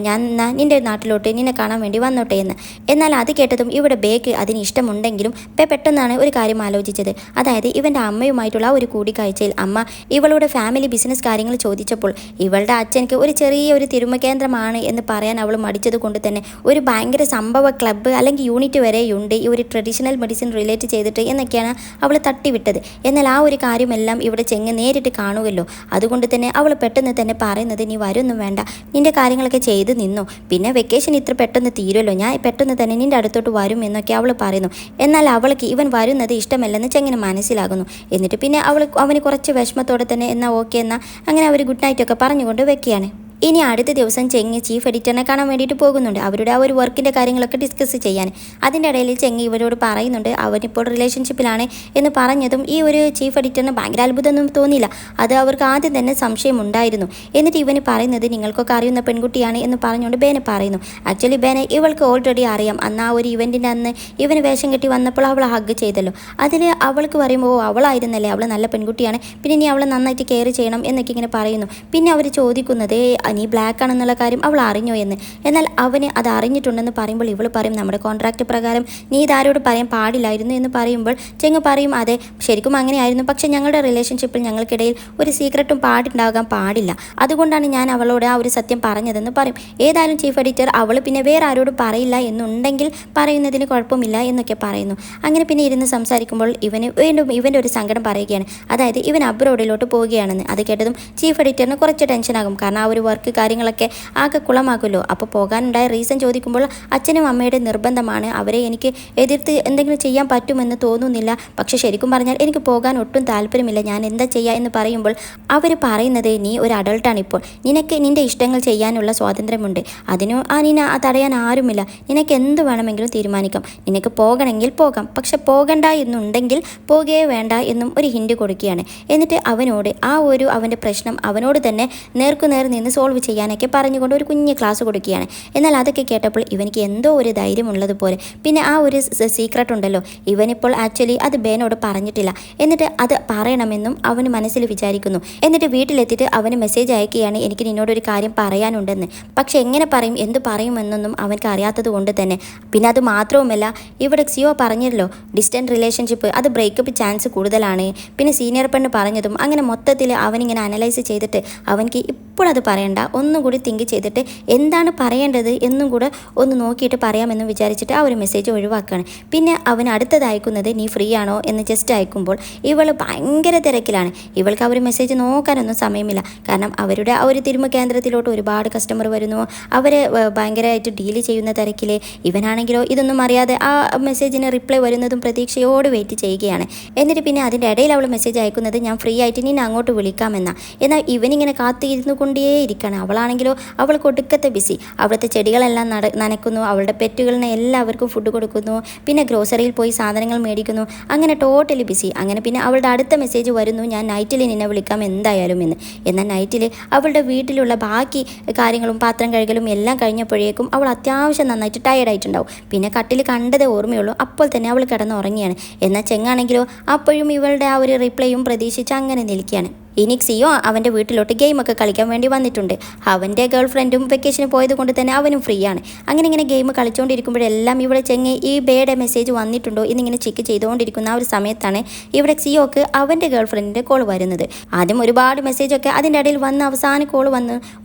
Speaker 1: ഞാൻ നിൻ്റെ നാട്ടിലോട്ട് നിന്നെ കാണാൻ വേണ്ടി വന്നോട്ടെ എന്ന്. എന്നാൽ അത് കേട്ടതും ഇവിടെ ബേക്ക് അതിന് ഇഷ്ടമുണ്ടെങ്കിലും പെട്ടെന്നാണ് ഒരു കാര്യം ആലോചിച്ചത്. അതായത് ഇവൻ്റെ അമ്മയുമായിട്ടുള്ള ഒരു കൂടിക്കാഴ്ചയിൽ അമ്മ ഇവളുടെ ഫാമിലി ബിസിനസ് കാര്യങ്ങൾ ചോദിച്ചപ്പോൾ ഇവളുടെ അച്ഛനക്ക് ഒരു ചെറിയൊരു തിരുമ കേന്ദ്രമാണ് എന്ന് പറയാൻ അവൾ മടിച്ചത് കൊണ്ട് തന്നെ ഒരു ഭയങ്കര സംഭവ ക്ലബ്ബ് അല്ലെങ്കിൽ യൂണിറ്റ് വരെയുണ്ട് ഈ ഒരു ട്രഡീഷണൽ മെഡിസിൻ റിലേറ്റ് ചെയ്തിട്ട് എന്നൊക്കെയാണ് അവൾ തട്ടിവിട്ടത്. എന്നാൽ ആ ഒരു കാര്യമെല്ലാം ഇവിടെ ചെങ്ങ് നേരിട്ട് കാണുമല്ലോ, അതുകൊണ്ട് തന്നെ അവൾ പെട്ടെന്ന് തന്നെ പറയുന്നത് നീ വരുമൊന്നും വേണ്ട, നിൻ്റെ കാര്യങ്ങളൊക്കെ ചെയ്ത് നിന്നോ, പിന്നെ വെക്കേഷൻ ഇത്ര പെട്ടെന്ന് തീരുമല്ലോ, ഞാൻ പെട്ടെന്ന് തന്നെ നിൻ്റെ അടുത്തോട്ട് വരും എന്നൊക്കെ അവൾ പറയുന്നു. എന്നാൽ അവൾക്ക് ഇവൻ വരുന്നത് ഇഷ്ടമല്ലെന്ന് ചെങ്ങിന് മനസ്സിലാകുന്നു. എന്നിട്ട് പിന്നെ അവന് കുറച്ച് വിഷമത്തോടെ തന്നെ എന്നാൽ ഓക്കെ എന്നാൽ അങ്ങനെ അവർ ഗുഡ് നൈറ്റ് ഒക്കെ പറഞ്ഞുകൊണ്ട് വെക്കുകയാണ്. ഇനി അടുത്ത ദിവസം ചെങ്ങി ചീഫ് എഡിറ്ററിനെ കാണാൻ വേണ്ടിയിട്ട് പോകുന്നുണ്ട്. അവരുടെ ആ ഒരു വർക്കിൻ്റെ കാര്യങ്ങളൊക്കെ ഡിസ്കസ് ചെയ്യാൻ. അതിൻ്റെ ഇടയിൽ ചെങ്ങി ഇവരോട് പറയുന്നുണ്ട് അവനിപ്പോൾ റിലേഷൻഷിപ്പിലാണ് എന്ന് പറഞ്ഞതും ഈ ഒരു ചീഫ് എഡിറ്ററിന് ഭയങ്കര അത്ഭുതമൊന്നും തോന്നിയില്ല. അത് അവർക്ക് ആദ്യം തന്നെ സംശയമുണ്ടായിരുന്നു. എന്നിട്ട് ഇവന് പറയുന്നത് നിങ്ങൾക്കൊക്കെ അറിയുന്ന പെൺകുട്ടിയാണ് എന്ന് പറഞ്ഞുകൊണ്ട് ബേനെ പറയുന്നു. ആക്ച്വലി ബേനെ ഇവൾക്ക് ഓൾറെഡി അറിയാം. അന്ന് ആ ഒരു ഇവൻറ്റിൻ്റെ അന്ന് ഇവന് വേഷം കെട്ടി വന്നപ്പോൾ അവൾ ഹഗ് ചെയ്തല്ലോ. അതിൽ അവൾക്ക് പറയുമ്പോൾ അവളായിരുന്നല്ലേ, അവൾ നല്ല പെൺകുട്ടിയാണ്, പിന്നെ നീ അവളെ നന്നായിട്ട് കെയർ ചെയ്യണം എന്നൊക്കെ ഇങ്ങനെ പറയുന്നു. പിന്നെ അവർ ചോദിക്കുന്നത് നീ ബ്ലാക്ക് ആണെന്നുള്ള കാര്യം അവൾ അറിഞ്ഞോ എന്ന്. എന്നാൽ അവന് അത് അറിഞ്ഞിട്ടുണ്ടെന്ന് പറയുമ്പോൾ ഇവൾ പറയും നമ്മുടെ കോൺട്രാക്റ്റ് പ്രകാരം നീ ഇതാരോട് പറയാൻ പാടില്ലായിരുന്നു എന്ന് പറയുമ്പോൾ ചെങ്ങ് പറയും അതെ ശരിക്കും അങ്ങനെയായിരുന്നു, പക്ഷെ ഞങ്ങളുടെ റിലേഷൻഷിപ്പിൽ ഞങ്ങൾക്കിടയിൽ ഒരു സീക്രട്ടും പാടുണ്ടാകാൻ പാടില്ല, അതുകൊണ്ടാണ് ഞാൻ അവളോട് ആ ഒരു സത്യം പറഞ്ഞതെന്ന് പറയും. ഏതായാലും ചീഫ് എഡിറ്റർ അവൾ പിന്നെ വേറെ ആരോടും പറയില്ല എന്നുണ്ടെങ്കിൽ പറയുന്നതിന് കുഴപ്പമില്ല എന്നൊക്കെ പറയുന്നു. അങ്ങനെ പിന്നെ ഇരുന്ന് സംസാരിക്കുമ്പോൾ ഇവന് വീണ്ടും ഇവൻ്റെ ഒരു സങ്കടം പറയുകയാണ്. അതായത് ഇവൻ അബ്രോഡിലോട്ട് പോവുകയാണെന്ന്. അത് കേട്ടതും ചീഫ് എഡിറ്ററിന് കുറച്ച് ടെൻഷനാകും. കാരണം ആ ഒരു വർക്ക് കാര്യങ്ങളൊക്കെ ആകെ കുളമാക്കുമല്ലോ. അപ്പോൾ പോകാനുണ്ടായ റീസൺ ചോദിക്കുമ്പോൾ അച്ഛനും അമ്മയുടെ നിർബന്ധമാണ്, അവരെ എനിക്ക് എതിർത്ത് എന്തെങ്കിലും ചെയ്യാൻ പറ്റുമെന്ന് തോന്നുന്നില്ല, പക്ഷെ ശരിക്കും പറഞ്ഞാൽ എനിക്ക് പോകാൻ ഒട്ടും താല്പര്യമില്ല, ഞാൻ എന്താ ചെയ്യുക എന്ന് പറയുമ്പോൾ അവർ പറയുന്നത് നീ ഒരു അഡൾട്ടാണ്, ഇപ്പോൾ നിനക്ക് നിൻ്റെ ഇഷ്ടങ്ങൾ ചെയ്യാനുള്ള സ്വാതന്ത്ര്യമുണ്ട്, അതിനു നിന്നെ തടയാൻ ആരുമില്ല, നിനക്ക് എന്ത് വേണമെങ്കിലും തീരുമാനിക്കാം, നിനക്ക് പോകണമെങ്കിൽ പോകാം, പക്ഷെ പോകണ്ട എന്നുണ്ടെങ്കിൽ പോകുകയേ വേണ്ട എന്നും ഒരു ഹിൻഡ് കൊടുക്കുകയാണ്. എന്നിട്ട് അവനോട് ആ ഒരു അവൻ്റെ പ്രശ്നം അവനോട് തന്നെ നേർക്കുനേർ നിന്ന് സോൾവ് ചെയ്യാനൊക്കെ പറഞ്ഞുകൊണ്ട് ഒരു കുഞ്ഞ് ക്ലാസ് കൊടുക്കുകയാണ്. എന്നാൽ അതൊക്കെ കേട്ടപ്പോൾ ഇവനിക്ക് എന്തോ ഒരു ധൈര്യമുള്ളതുപോലെ. പിന്നെ ആ ഒരു സീക്രട്ട് ഉണ്ടല്ലോ, ഇവനിപ്പോൾ ആക്ച്വലി അത് ബേനോട് പറഞ്ഞിട്ടില്ല, എന്നിട്ട് അത് പറയണമെന്നും അവന് മനസ്സിൽ വിചാരിക്കുന്നു. എന്നിട്ട് വീട്ടിലെത്തിയിട്ട് അവന് മെസ്സേജ് അയക്കുകയാണ് എനിക്ക് നിന്നോടൊരു കാര്യം പറയാനുണ്ടെന്ന്. പക്ഷെ എങ്ങനെ പറയും എന്ത് പറയുമെന്നൊന്നും അവനക്ക് അറിയാത്തത് കൊണ്ട് തന്നെ. പിന്നെ അത് മാത്രവുമല്ല ഇവിടെ സിയോ പറഞ്ഞല്ലോ ഡിസ്റ്റൻറ്റ് റിലേഷൻഷിപ്പ് അത് ബ്രേക്കപ്പ് ചാൻസ് കൂടുതലാണ്. പിന്നെ സീനിയർ പെണ്ണ് പറഞ്ഞതും അങ്ങനെ മൊത്തത്തിൽ അവനിങ്ങനെ അനലൈസ് ചെയ്തിട്ട് അവനക്ക് ഇപ്പോഴത് പറയണ്ട, ഒന്നും കൂടി തിങ്ക് ചെയ്തിട്ട് എന്താണ് പറയേണ്ടത് എന്നും കൂടെ ഒന്ന് നോക്കിയിട്ട് പറയാമെന്ന് വിചാരിച്ചിട്ട് ആ ഒരു മെസ്സേജ് ഒഴിവാക്കുകയാണ്. പിന്നെ അവൻ അടുത്തത് അയക്കുന്നത് നീ ഫ്രീ ആണോ എന്ന് ജസ്റ്റ് അയക്കുമ്പോൾ ഇവൾ ഭയങ്കര തിരക്കിലാണ്. ഇവൾക്ക് ആ ഒരു മെസ്സേജ് നോക്കാനൊന്നും സമയമില്ല. കാരണം അവരുടെ ആ ഒരു തിരുമ കേന്ദ്രത്തിലോട്ട് ഒരുപാട് കസ്റ്റമർ വരുന്നു, അവരെ ഭയങ്കരമായിട്ട് ഡീൽ ചെയ്യുന്ന തിരക്കിൽ ഇവനാണെങ്കിലോ ഇതൊന്നും അറിയാതെ ആ മെസ്സേജിന് റിപ്ലൈ വരുന്നതും പ്രതീക്ഷയോട് വെയിറ്റ് ചെയ്യുകയാണ്. എന്നിട്ട് പിന്നെ അതിൻ്റെ ഇടയിൽ അവൾ മെസ്സേജ് അയക്കുന്നത് ഞാൻ ഫ്രീ ആയിട്ട് നിന്നെ അങ്ങോട്ട് വിളിക്കാമെന്നാണ്. എന്നാൽ ഇവനിങ്ങനെ കാത്തിരുന്നു കൊണ്ടേയിരിക്കുകയാണ്. അവളാണെങ്കിലോ അവൾ കൊടുക്കത്തെ ബിസി, അവിടുത്തെ ചെടികളെല്ലാം നനയ്ക്കുന്നു, അവളുടെ പെറ്റുകളിനെ എല്ലാവർക്കും ഫുഡ് കൊടുക്കുന്നു, പിന്നെ ഗ്രോസറിയിൽ പോയി സാധനങ്ങൾ മേടിക്കുന്നു, അങ്ങനെ ടോട്ടലി ബിസി. അങ്ങനെ പിന്നെ അവളുടെ അടുത്ത മെസ്സേജ് വരുന്നു ഞാൻ നൈറ്റിൽ നിന്നെ വിളിക്കാം എന്തായാലും എന്ന്. എന്നാൽ നൈറ്റിൽ അവളുടെ വീട്ടിലുള്ള ബാക്കി കാര്യങ്ങളും പാത്രം കഴുകലും എല്ലാം കഴിഞ്ഞപ്പോഴേക്കും അവൾ അത്യാവശ്യം നന്നായിട്ട് ടയർഡായിട്ടുണ്ടാവും. പിന്നെ കട്ടിൽ കണ്ടതേ ഓർമ്മയുള്ളൂ, അപ്പോൾ തന്നെ അവൾ കിടന്ന് ഉറങ്ങിയാണ്. എന്നാൽ ചെങ്ങാണെങ്കിലോ അപ്പോഴും ഇവളുടെ ആ ഒരു റിപ്ലൈയും പ്രതീക്ഷിച്ച് അങ്ങനെ നിൽക്കുകയാണ്. ഇനി സിയോ അവൻ്റെ വീട്ടിലോട്ട് ഗെയിമൊക്കെ കളിക്കാൻ വേണ്ടി വന്നിട്ടുണ്ട്. അവൻ്റെ ഗേൾ ഫ്രണ്ടും വെക്കേഷന് പോയത് കൊണ്ട് തന്നെ അവനും ഫ്രീ ആണ്. അങ്ങനെ ഇങ്ങനെ ഗെയിം കളിച്ചുകൊണ്ടിരിക്കുമ്പോഴെല്ലാം ഇവിടെ ചെങ്ങി ഈ ബേയുടെ മെസ്സേജ് വന്നിട്ടുണ്ടോ എന്നിങ്ങനെ ചെക്ക് ചെയ്തുകൊണ്ടിരിക്കുന്ന ആ ഒരു സമയത്താണ് ഇവിടെ സിയോക്ക് അവൻ്റെ ഗേൾ ഫ്രണ്ടിൻ്റെ കോൾ വരുന്നത്. ആദ്യം ഒരുപാട് മെസ്സേജൊക്കെ അതിൻ്റെ ഇടയിൽ വന്ന് അവസാന കോൾ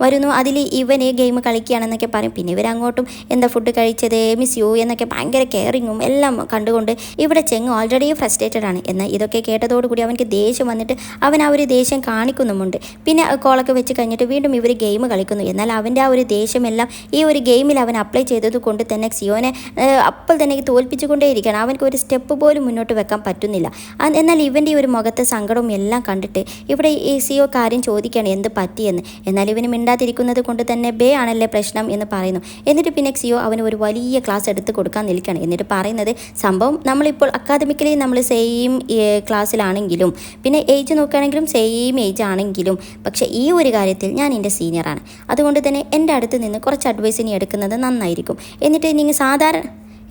Speaker 1: വരുന്നു. അതിൽ ഇവന് ഗെയിം കളിക്കുകയാണെന്നൊക്കെ പറയും. പിന്നെ ഇവരങ്ങോട്ടും എന്താ ഫുഡ് കഴിച്ചത് മിസ് യു എന്നൊക്കെ ഭയങ്കര കെയറിങ്ങും എല്ലാം കണ്ടുകൊണ്ട് ഇവിടെ ചെങ്ങ് ഓൾറെഡി ഫ്രസ്ട്രേറ്റഡ് ആണ്. എന്നാൽ ഇതൊക്കെ കേട്ടതോടുകൂടി അവനക്ക് ദേഷ്യം വന്നിട്ട് അവൻ ആ ഒരു ദേഷ്യം കാണിക്കുന്നുമുണ്ട്. പിന്നെ കോളൊക്കെ വെച്ച് കഴിഞ്ഞിട്ട് വീണ്ടും ഇവർ ഗെയിം കളിക്കുന്നു. എന്നാൽ അവൻ്റെ ആ ഒരു ദേഷ്യമെല്ലാം ഈ ഒരു ഗെയിമിൽ അവൻ അപ്ലൈ ചെയ്തത് കൊണ്ട് തന്നെ സിയോനെ അപ്പോൾ തന്നെ തോൽപ്പിച്ചുകൊണ്ടേയിരിക്കുകയാണ്. അവനക്ക് ഒരു സ്റ്റെപ്പ് പോലും മുന്നോട്ട് വെക്കാൻ പറ്റുന്നില്ല. എന്നാൽ ഇവൻ്റെ ഈ ഒരു മുഖത്തെ സങ്കടവും എല്ലാം കണ്ടിട്ട് ഇവിടെ ഈ സിയോ കാര്യം ചോദിക്കുകയാണ് എന്ത് പറ്റിയെന്ന്. എന്നാൽ ഇവന് മിണ്ടാതിരിക്കുന്നത് കൊണ്ട് തന്നെ ബേ ആണല്ലേ പ്രശ്നം എന്ന് പറയുന്നു. എന്നിട്ട് പിന്നെ സിയോ അവന് ഒരു വലിയ ക്ലാസ് എടുത്ത് കൊടുക്കാൻ നിൽക്കുകയാണ്. എന്നിട്ട് പറയുന്നത് സംഭവം നമ്മളിപ്പോൾ അക്കാദമിക്കലി നമ്മൾ സെയിം ക്ലാസ്സിലാണെങ്കിലും പിന്നെ ഏജ് നോക്കുകയാണെങ്കിലും സെയിം ഏജ് ആണെങ്കിലും പക്ഷേ ഈ ഒരു കാര്യത്തിൽ ഞാൻ എൻ്റെ സീനിയറാണ്, അതുകൊണ്ട് തന്നെ എൻ്റെ അടുത്ത് നിന്ന് കുറച്ച് അഡ്വൈസ് ഇനി എടുക്കുന്നത് നന്നായിരിക്കും. എന്നിട്ട്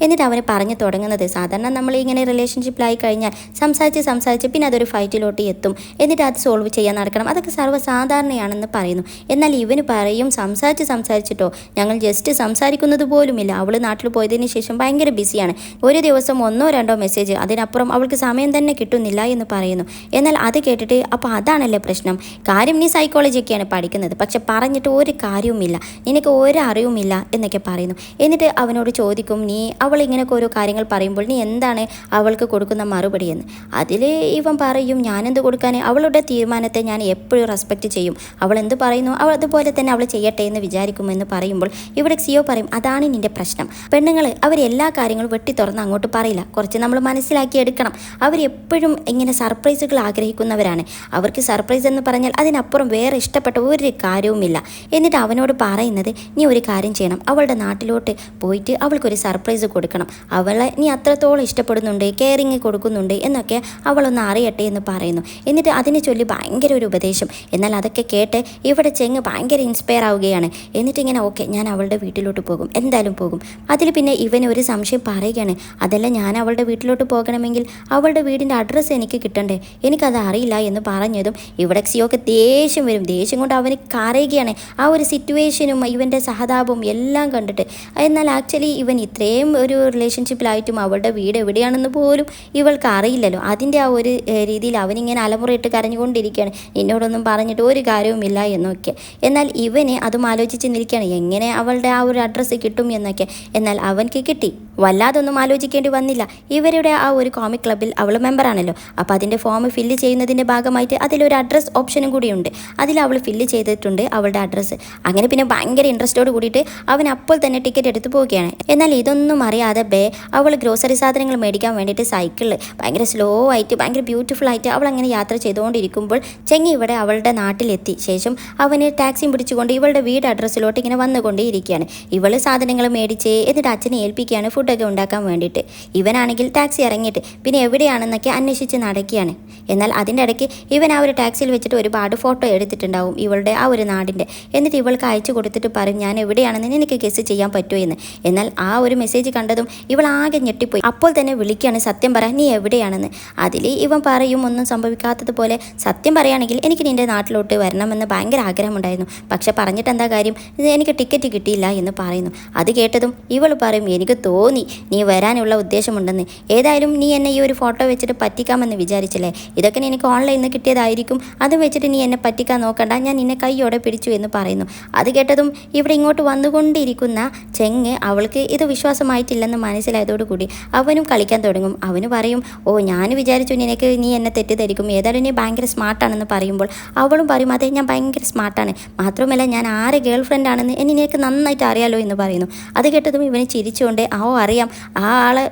Speaker 1: എന്നിട്ട് അവന് പറഞ്ഞു തുടങ്ങുന്നത് സാധാരണ നമ്മൾ ഇങ്ങനെ റിലേഷൻഷിപ്പിലായി കഴിഞ്ഞാൽ സംസാരിച്ച് പിന്നെ അതൊരു ഫൈറ്റിലോട്ട് എത്തും, എന്നിട്ട് അത് സോൾവ് ചെയ്യാൻ നടക്കണം, അതൊക്കെ സർവ്വസാധാരണയാണെന്ന് പറയുന്നു. എന്നാൽ ഇവന് പറയും സംസാരിച്ചിട്ടോ ഞങ്ങൾ ജസ്റ്റ് സംസാരിക്കുന്നത് പോലുമില്ല, അവൾ നാട്ടിൽ പോയതിന് ശേഷം ഭയങ്കര ബിസിയാണ്, ഒരു ദിവസം 1-2 മെസ്സേജ്, അതിനപ്പുറം അവൾക്ക് സമയം തന്നെ കിട്ടുന്നില്ല എന്ന് പറയുന്നു. എന്നാൽ അത് കേട്ടിട്ട് അപ്പോൾ അതാണല്ലേ പ്രശ്നം, കാര്യം നീ സൈക്കോളജിയൊക്കെയാണ് പഠിക്കുന്നത്, പക്ഷെ പറഞ്ഞിട്ട് ഒരു കാര്യവുമില്ല, നിനക്ക് ഒരു അറിവുമില്ല എന്നൊക്കെ പറയുന്നു. എന്നിട്ട് അവനോട് ചോദിക്കും നീ അവൾ ഇങ്ങനെയൊക്കെ ഓരോ കാര്യങ്ങൾ പറയുമ്പോൾ നീ എന്താണ് അവൾക്ക് കൊടുക്കുന്ന മറുപടി എന്ന്. അതിൽ ഇവൻ പറയും ഞാനെന്ത് കൊടുക്കാൻ, അവളുടെ തീരുമാനത്തെ ഞാൻ എപ്പോഴും റെസ്പെക്റ്റ് ചെയ്യും, അവൾ എന്ത് പറയുന്നു അവൾ അതുപോലെ തന്നെ അവൾ ചെയ്യട്ടെ എന്ന് വിചാരിക്കുമെന്ന് പറയുമ്പോൾ ഇവിടെ സിയോ പറയും അതാണ് നിൻ്റെ പ്രശ്നം. പെണ്ണുങ്ങൾ അവർ എല്ലാ കാര്യങ്ങളും വെട്ടി തുറന്ന് അങ്ങോട്ട് പറയില്ല, കുറച്ച് നമ്മൾ മനസ്സിലാക്കി എടുക്കണം. അവരെപ്പോഴും ഇങ്ങനെ സർപ്രൈസുകൾ ആഗ്രഹിക്കുന്നവരാണ്. അവർക്ക് സർപ്രൈസ് എന്ന് പറഞ്ഞാൽ അതിനപ്പുറം വേറെ ഇഷ്ടപ്പെട്ട ഒരു കാര്യവുമില്ല. എന്നിട്ട് അവനോട് പറയുന്നത് നീ ഒരു കാര്യം ചെയ്യണം, അവളുടെ നാട്ടിലോട്ട് പോയിട്ട് അവൾക്കൊരു സർപ്രൈസ് കൊടുക്കണം, അവളെ നീ അത്രത്തോളം ഇഷ്ടപ്പെടുന്നുണ്ട്, കെയറിങ് കൊടുക്കുന്നുണ്ട് എന്നൊക്കെ അവളൊന്ന് അറിയട്ടെ എന്ന് പറയുന്നു. എന്നിട്ട് അതിനെ ചൊല്ലി ഭയങ്കര ഒരു ഉപദേശം. എന്നാൽ അതൊക്കെ കേട്ട് ഇവിടെ ചെങ്ങ് ഭയങ്കര ഇൻസ്പയർ ആവുകയാണ്. എന്നിട്ട് ഇങ്ങനെ ഓക്കെ ഞാൻ അവളുടെ വീട്ടിലോട്ട് പോകും, എന്തായാലും പോകും. അതിൽ പിന്നെ ഇവന് ഒരു സംശയം പറയുകയാണ്, അതല്ല ഞാൻ അവളുടെ വീട്ടിലോട്ട് പോകണമെങ്കിൽ അവളുടെ വീടിൻ്റെ അഡ്രസ്സ് എനിക്ക് കിട്ടണ്ടേ, എനിക്കത് അറിയില്ല എന്ന് പറഞ്ഞതും ഇവിടെ സിയോക്ക് ദേഷ്യം വരും. ദേഷ്യം കൊണ്ട് അവന് കരയുകയാണ് ആ ഒരു സിറ്റുവേഷനും ഇവൻ്റെ സഹതാപവും എല്ലാം കണ്ടിട്ട്. എന്നാൽ ആക്ച്വലി ഇവൻ ഇത്രയും ഒരു റിലേഷൻഷിപ്പിലായിട്ടും അവളുടെ വീട് എവിടെയാണെന്ന് പോലും ഇവൾക്ക് അറിയില്ലല്ലോ. അതിൻ്റെ ആ ഒരു രീതിയിൽ അവനിങ്ങനെ അലമുറയിട്ട് കരഞ്ഞുകൊണ്ടിരിക്കുകയാണ്, എന്നോടൊന്നും പറഞ്ഞിട്ട് ഒരു കാര്യവുമില്ല എന്നൊക്കെ. എന്നാൽ ഇവന് അതും ആലോചിച്ച് നിൽക്കുകയാണ് എങ്ങനെ അവളുടെ ആ ഒരു അഡ്രസ്സ് കിട്ടും എന്നൊക്കെ. എന്നാൽ അവൻക്ക് കിട്ടി, വല്ലാതൊന്നും ആലോചിക്കേണ്ടി വന്നില്ല. ഇവരുടെ ആ ഒരു കോമിക് ക്ലബ്ബിൽ അവൾ മെമ്പറാണല്ലോ, അപ്പോൾ അതിൻ്റെ ഫോം ഫില്ല് ചെയ്യുന്നതിൻ്റെ ഭാഗമായിട്ട് അതിലൊരു അഡ്രസ്സ് ഓപ്ഷനും കൂടിയുണ്ട്. അതിൽ അവൾ ഫില്ല് ചെയ്തിട്ടുണ്ട് അവളുടെ അഡ്രസ്സ്. അങ്ങനെ പിന്നെ ഭയങ്കര ഇൻട്രസ്റ്റോട് കൂടിയിട്ട് അവൻ അപ്പോൾ തന്നെ ടിക്കറ്റ് എടുത്ത് പോവുകയാണ്. എന്നാൽ ഇതൊന്നും അറിയാതെ അവൾ ഗ്രോസറി സാധനങ്ങൾ മേടിക്കാൻ വേണ്ടിയിട്ട് സൈക്കിളിൽ ഭയങ്കര സ്ലോ ആയിട്ട് ഭയങ്കര ബ്യൂട്ടിഫുൾ ആയിട്ട് അവൾ അങ്ങനെ യാത്ര ചെയ്തുകൊണ്ടിരിക്കുമ്പോൾ ചെങ്ങി ഇവിടെ അവളുടെ നാട്ടിലെത്തി ശേഷം അവന് ടാക്സിയും പിടിച്ചുകൊണ്ട് ഇവളുടെ വീട് അഡ്രസ്സിലോട്ട് ഇങ്ങനെ വന്നുകൊണ്ടേയിരിക്കുകയാണ്. ഇവൾ സാധനങ്ങൾ മേടിച്ച് എന്നിട്ട് അച്ഛനെ ഏൽപ്പിക്കുകയാണ് ഫുഡൊക്കെ ഉണ്ടാക്കാൻ വേണ്ടിയിട്ട്. ഇവനാണെങ്കിൽ ടാക്സി ഇറങ്ങിയിട്ട് പിന്നെ എവിടെയാണെന്നൊക്കെ അന്വേഷിച്ച് നടക്കുകയാണ്. എന്നാൽ അതിൻ്റെ ഇടയ്ക്ക് ഇവൻ ആ ഒരു ടാക്സിയിൽ വെച്ചിട്ട് ഒരുപാട് ഫോട്ടോ എടുത്തിട്ടുണ്ടാവും ഇവളുടെ ആ ഒരു നാടിൻ്റെ. എന്നിട്ട് ഇവൾക്ക് അയച്ചു കൊടുത്തിട്ട് പറയും ഞാൻ എവിടെയാണെന്ന് എനിക്ക് ഗെസ് ചെയ്യാൻ പറ്റുമോ എന്ന്. എന്നാൽ ആ ഒരു മെസ്സേജ് കണ്ടതും ഇവൾ ആകെ ഞെട്ടിപ്പോയി. അപ്പോൾ തന്നെ വിളിക്കുകയാണ് സത്യം പറ നീ എവിടെയാണെന്ന്. അതിൽ ഇവൻ പറയും ഒന്നും സംഭവിക്കാത്തതുപോലെ സത്യം പറയുകയാണെങ്കിൽ എനിക്ക് നിൻ്റെ നാട്ടിലോട്ട് വരണമെന്ന് ഭയങ്കര ആഗ്രഹമുണ്ടായിരുന്നു, പക്ഷെ പറഞ്ഞിട്ട് എന്താ കാര്യം, എനിക്ക് ടിക്കറ്റ് കിട്ടിയില്ല എന്ന് പറയുന്നു. അത് കേട്ടതും ഇവൾ പറയും എനിക്ക് തോന്നി നീ വരാനുള്ള ഉദ്ദേശമുണ്ടെന്ന്, ഏതായാലും നീ എന്നെ ഈ ഒരു ഫോട്ടോ വെച്ചിട്ട് പറ്റിക്കാമെന്ന് വിചാരിച്ചില്ലേ, ഇതൊക്കെ എനിക്ക് ഓൺലൈനിൽ നിന്ന് കിട്ടിയതായിരിക്കും, അത് വെച്ചിട്ട് നീ എന്നെ പറ്റിക്കാൻ നോക്കണ്ട, ഞാൻ നിന്നെ കൈയോടെ പിടിച്ചു എന്ന് പറയുന്നു. അത് കേട്ടതും ഇവിടെ ഇങ്ങോട്ട് വന്നുകൊണ്ടിരിക്കുന്ന ചെങ്ങ് അവൾക്ക് ഇത് വിശ്വാസമായിട്ടില്ലെന്ന് മനസ്സിലായതോടുകൂടി അവനും കളിക്കാൻ തുടങ്ങും. അവന് പറയും ഓ ഞാൻ വിചാരിച്ചു നിനക്ക് നീ എന്നെ തെറ്റിദ്ധരിക്കും, ഏതായാലും നീ ഭയങ്കര സ്മാർട്ടാണെന്ന് പറയുമ്പോൾ അവളും പറയും അതെ ഞാൻ ഭയങ്കര സ്മാർട്ടാണ്, മാത്രമല്ല ഞാൻ ആരെ ഗേൾ ഫ്രണ്ട് ആണെന്ന് നിനക്ക് നന്നായിട്ട് അറിയാലോ എന്ന് പറയുന്നു. അത് കേട്ടതും ഇവന് ചിരിച്ചുകൊണ്ട് അറിയാം ആ ആളെ